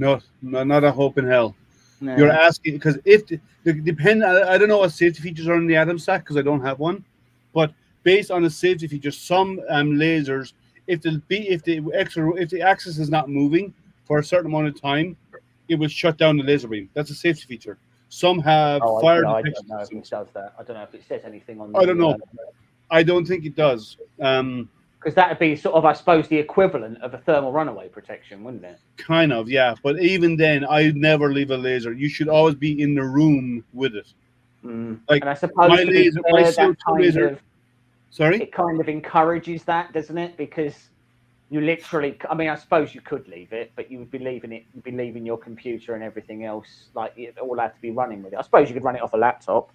No, not a hope in hell. No. You're asking because if depend. I don't know what safety features are in the Atomstack because I don't have one, but based on the safety features, some lasers, if the axis is not moving for a certain amount of time, it will shut down the laser beam. That's a safety feature. Some have fire detection. I don't know if it does that. I don't know if it says anything on. I don't know. I don't think it does. Because that would be sort of, I suppose, the equivalent of a thermal runaway protection, wouldn't it? Kind of, yeah. But even then, I never leave a laser. You should always be in the room with it. Like, and I suppose my CO2 laser. Sorry? It kind of encourages that, doesn't it? Because you literally, I mean, I suppose you could leave it, but you would be leaving it, you'd be leaving your computer and everything else. Like, it all had to be running with it. I suppose you could run it off a laptop.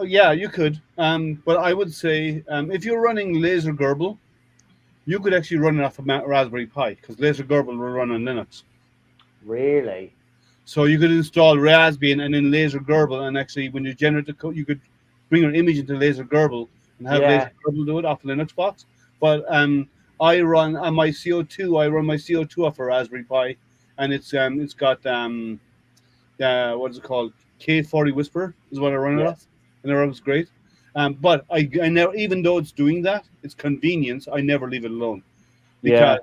Yeah, you could. But I would say if you're running Laser Gerbil, you could actually run it off a Raspberry Pi because Laser Gerbil will run on Linux. Really? So you could install Raspbian and then Laser Gerbil, and actually when you generate the code, you could bring your image into Laser Gerbil and have Laser Gerbil do it off the Linux box. But I run on my CO2. I run my CO2 off a Raspberry Pi, and it's got what is it called? K40 Whisper is what I run it off, and it runs great. But I never, even though it's doing that, it's convenience. I never leave it alone because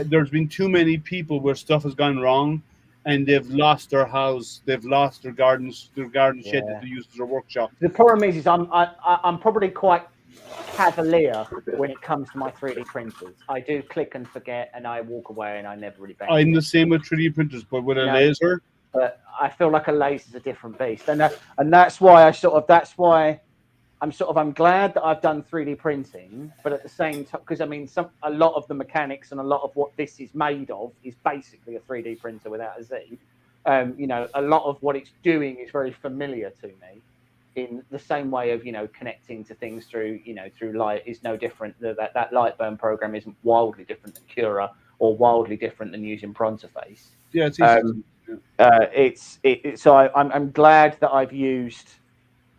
there's been too many people where stuff has gone wrong, and they've lost their house, they've lost their garden shed that they use as their workshop. The problem is I'm probably quite cavalier when it comes to my 3D printers. I do click and forget, and I walk away, and I never really bang. I'm the same with 3D printers, but with a laser. But I feel like a laser's a different beast, and that's why I'm glad that I've done 3D printing, but at the same time, because I mean, a lot of the mechanics and a lot of what this is made of is basically a 3D printer without a Z. You know, a lot of what it's doing is very familiar to me, in the same way of, you know, connecting to things through light is no different. That Lightburn program isn't wildly different than Cura or wildly different than using Pronterface. Yeah, it's easy. So I'm glad that I've used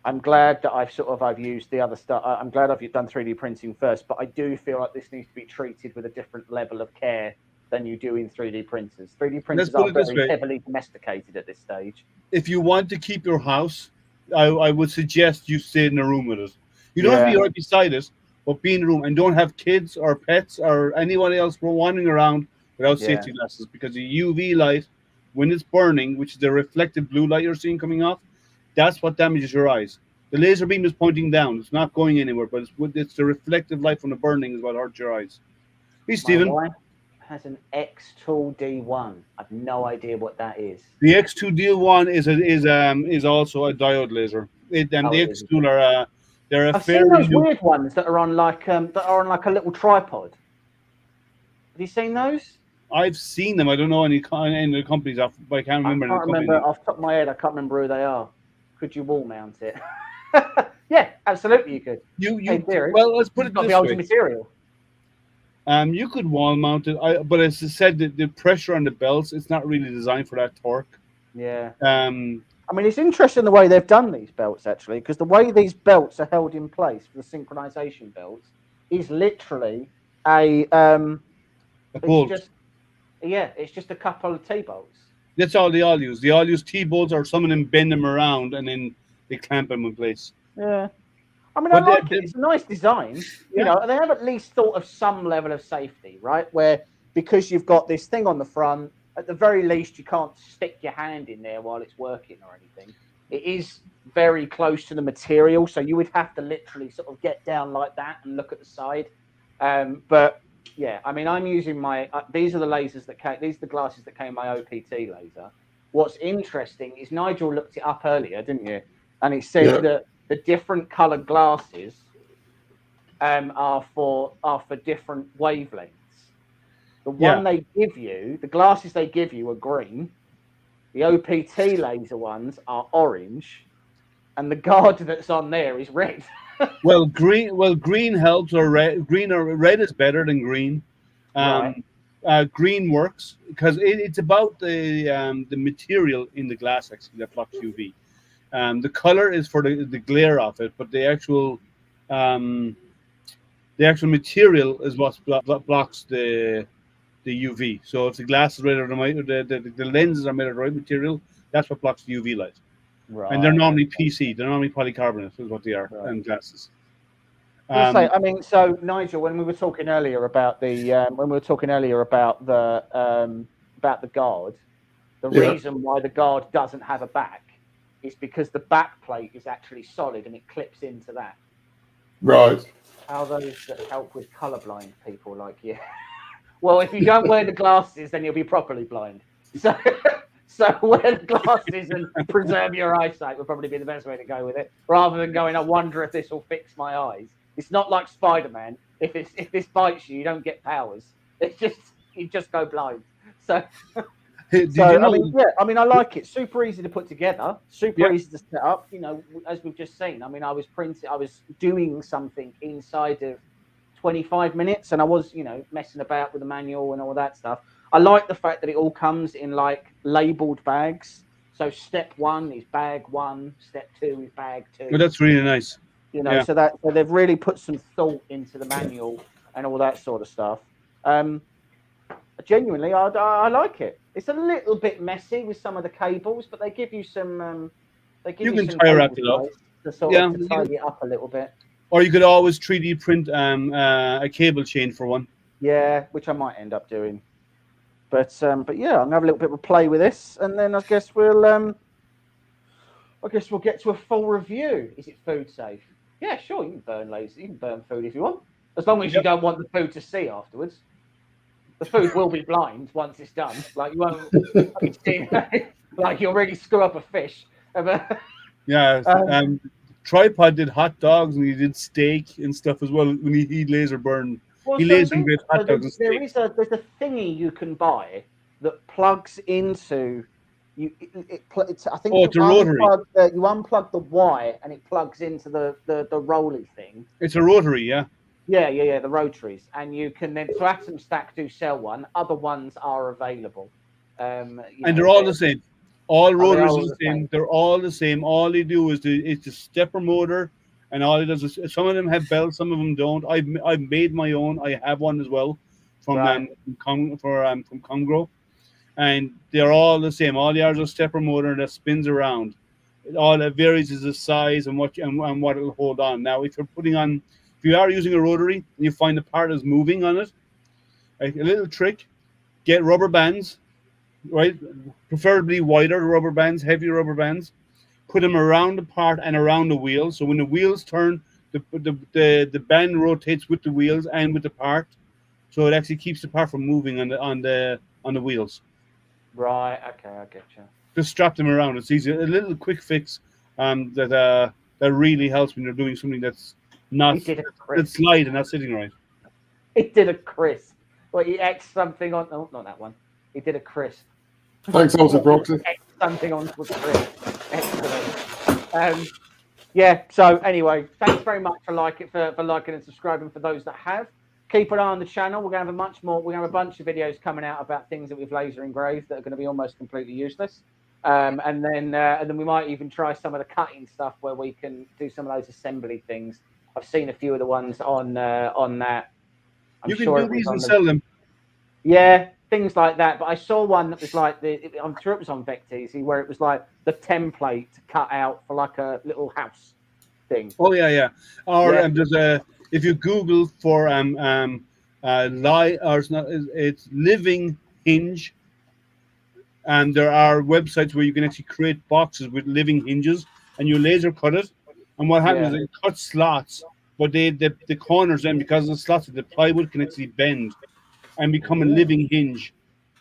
the other stuff. I'm glad I've done 3D printing first, but I do feel like this needs to be treated with a different level of care than you do in 3D printers. 3D printers are very heavily domesticated at this stage. If you want to keep your house, I would suggest you stay in a room with it. You don't have to be right beside it, but be in a room and don't have kids or pets or anyone else wandering around without safety glasses, because the UV light, when it's burning, which is the reflective blue light you're seeing coming off, that's what damages your eyes. The laser beam is pointing down; it's not going anywhere, but it's the reflective light from the burning is what hurts your eyes. Hey, Stephen. My wife has an X-Tool D1. I've no idea what that is. The X2 D1 is also a diode laser. The X2 are they're a I've seen those weird ones that are on like a little tripod. Have you seen those? I've seen them. I don't know any of the companies. I can't remember. I can't remember off the top of my head. I can't remember who they are. Could you wall mount it? Yeah, absolutely. You could. Well, let's put it this way. Material. You could wall mount it, but as I said, the pressure on the belts, it's not really designed for that torque. Yeah. I mean, it's interesting the way they've done these belts, actually, because the way these belts are held in place for the synchronization belts is literally a bolt. It's just a couple of T-bolts. That's all they all use. They all use T-bolts, or some of them bend them around and then they clamp them in place. Yeah. I mean, I like it. It's a nice design. You know, they have at least thought of some level of safety, right? Where, because you've got this thing on the front, at the very least, you can't stick your hand in there while it's working or anything. It is very close to the material, so you would have to literally sort of get down like that and look at the side. But yeah, I mean, I'm using these are the lasers these are the glasses that came my OPT laser. What's interesting is Nigel looked it up earlier, didn't you? And it says that the different colored glasses are for different wavelengths. The glasses they give you are green. The OPT laser ones are orange, and the guard that's on there is red. Well, green helps, or red. Red is better than green. Green works because it's about the material in the glass, actually, that blocks UV. The color is for the glare of it, but the actual material is what blocks the UV. So if the glass is made of the lenses are made of the right material, that's what blocks the UV light. Right. And they're normally PC. They're normally polycarbonate, is what they are, and glasses. I mean, so Nigel, when we were talking earlier about the guard, the reason why the guard doesn't have a back is because the back plate is actually solid and it clips into that. Right. How those that help with colorblind people like you. Well, if you don't wear the glasses, then you'll be properly blind. So wear the glasses and preserve your eyesight would probably be the best way to go with it, rather than going, I wonder if this will fix my eyes. It's not like Spider-Man. If this bites you, you don't get powers. You just go blind. So I mean, I like it. Super easy to put together. Super easy to set up. You know, as we've just seen. I mean, I was doing something inside of 25 minutes, and I was, messing about with the manual and all that stuff. I like the fact that it all comes in like labeled bags. So step 1 is bag 1, step 2 is bag 2. Well, that's really nice. So they've really put some thought into the manual and all that sort of stuff. Genuinely, I like it. It's a little bit messy with some of the cables, but they give you some. You can tie wrap it up to to tidy it up a little bit. Or you could always 3D print a cable chain for one. Yeah, which I might end up doing. But yeah, I'm gonna have a little bit of a play with this, and then I guess we'll get to a full review. Is it food safe? Yeah, sure. You can burn lasers. You can burn food if you want, as long as you don't want the food to see afterwards. The food will be blind once it's done. Like you won't see, like you'll really screw up a fish. Yeah. Tripod did hot dogs and he did steak and stuff as well. When he laser burned, Well, he so laser engraved hot dogs and steak. there's a thingy you can buy that plugs into you. I think Oh, it's a rotary. you unplug the wire and it plugs into the rolly thing. It's a rotary, yeah. Yeah, the rotaries, and you can then. So Atomstack do sell one. Other ones are available. And they're all the same. All rotors are the same. They're all the same. All they do is it's a stepper motor, and all it does is some of them have bells, some of them don't. I've made my own. I have one as well from Congro, and they're all the same. All they are is a stepper motor that spins around. All that varies is the size and what it'll hold on. Now, if you are using a rotary and you find the part is moving on it, a little trick: get rubber bands. Right, preferably wider rubber bands, heavy rubber bands. Put them around the part and around the wheels. So when the wheels turn, the band rotates with the wheels and with the part. So it actually keeps the part from moving on the wheels. Right. Okay, I get you. Just strap them around. It's easy. A little quick fix that really helps when you're doing something that's light and not sitting right. It did a crisp. Well, he X something on. No, not that one. He did a crisp. Thanks, also, Broxy. Something on the screen. Excellent. Yeah. So anyway, thanks very much for liking and subscribing for those that have. Keep an eye on the channel. We're gonna have much more. We're gonna have a bunch of videos coming out about things that we've laser engraved that are going to be almost completely useless. And then we might even try some of the cutting stuff where we can do some of those assembly things. I've seen a few of the ones on that. You can do these and sell them. Yeah. Things like that, but I saw one that was like I'm sure it was on Vecteezy, where it was like the template to cut out for like a little house thing. Oh yeah. Or there's if you Google for it's living hinge, and there are websites where you can actually create boxes with living hinges, and you laser cut it, and what happens is it cuts slots, but the corners then, because of the slots, the plywood can actually bend and become a living hinge,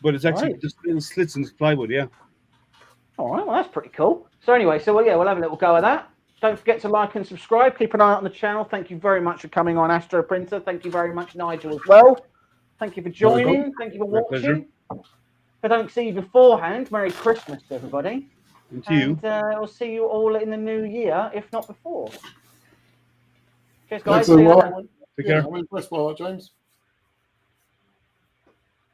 but it's actually just little slits in the plywood. Yeah. All right, well that's pretty cool. So anyway, we'll have a little go at that. Don't forget to like and subscribe. Keep an eye out on the channel. Thank you very much for coming on, Astro Printer. Thank you very much, Nigel, as well. Thank you for joining. Thank you for watching. If I don't see you beforehand, Merry Christmas to everybody. And to you. I'll see you all in the new year, if not before. Cheers, guys. Excellent. Take care. I'm impressed by that, James.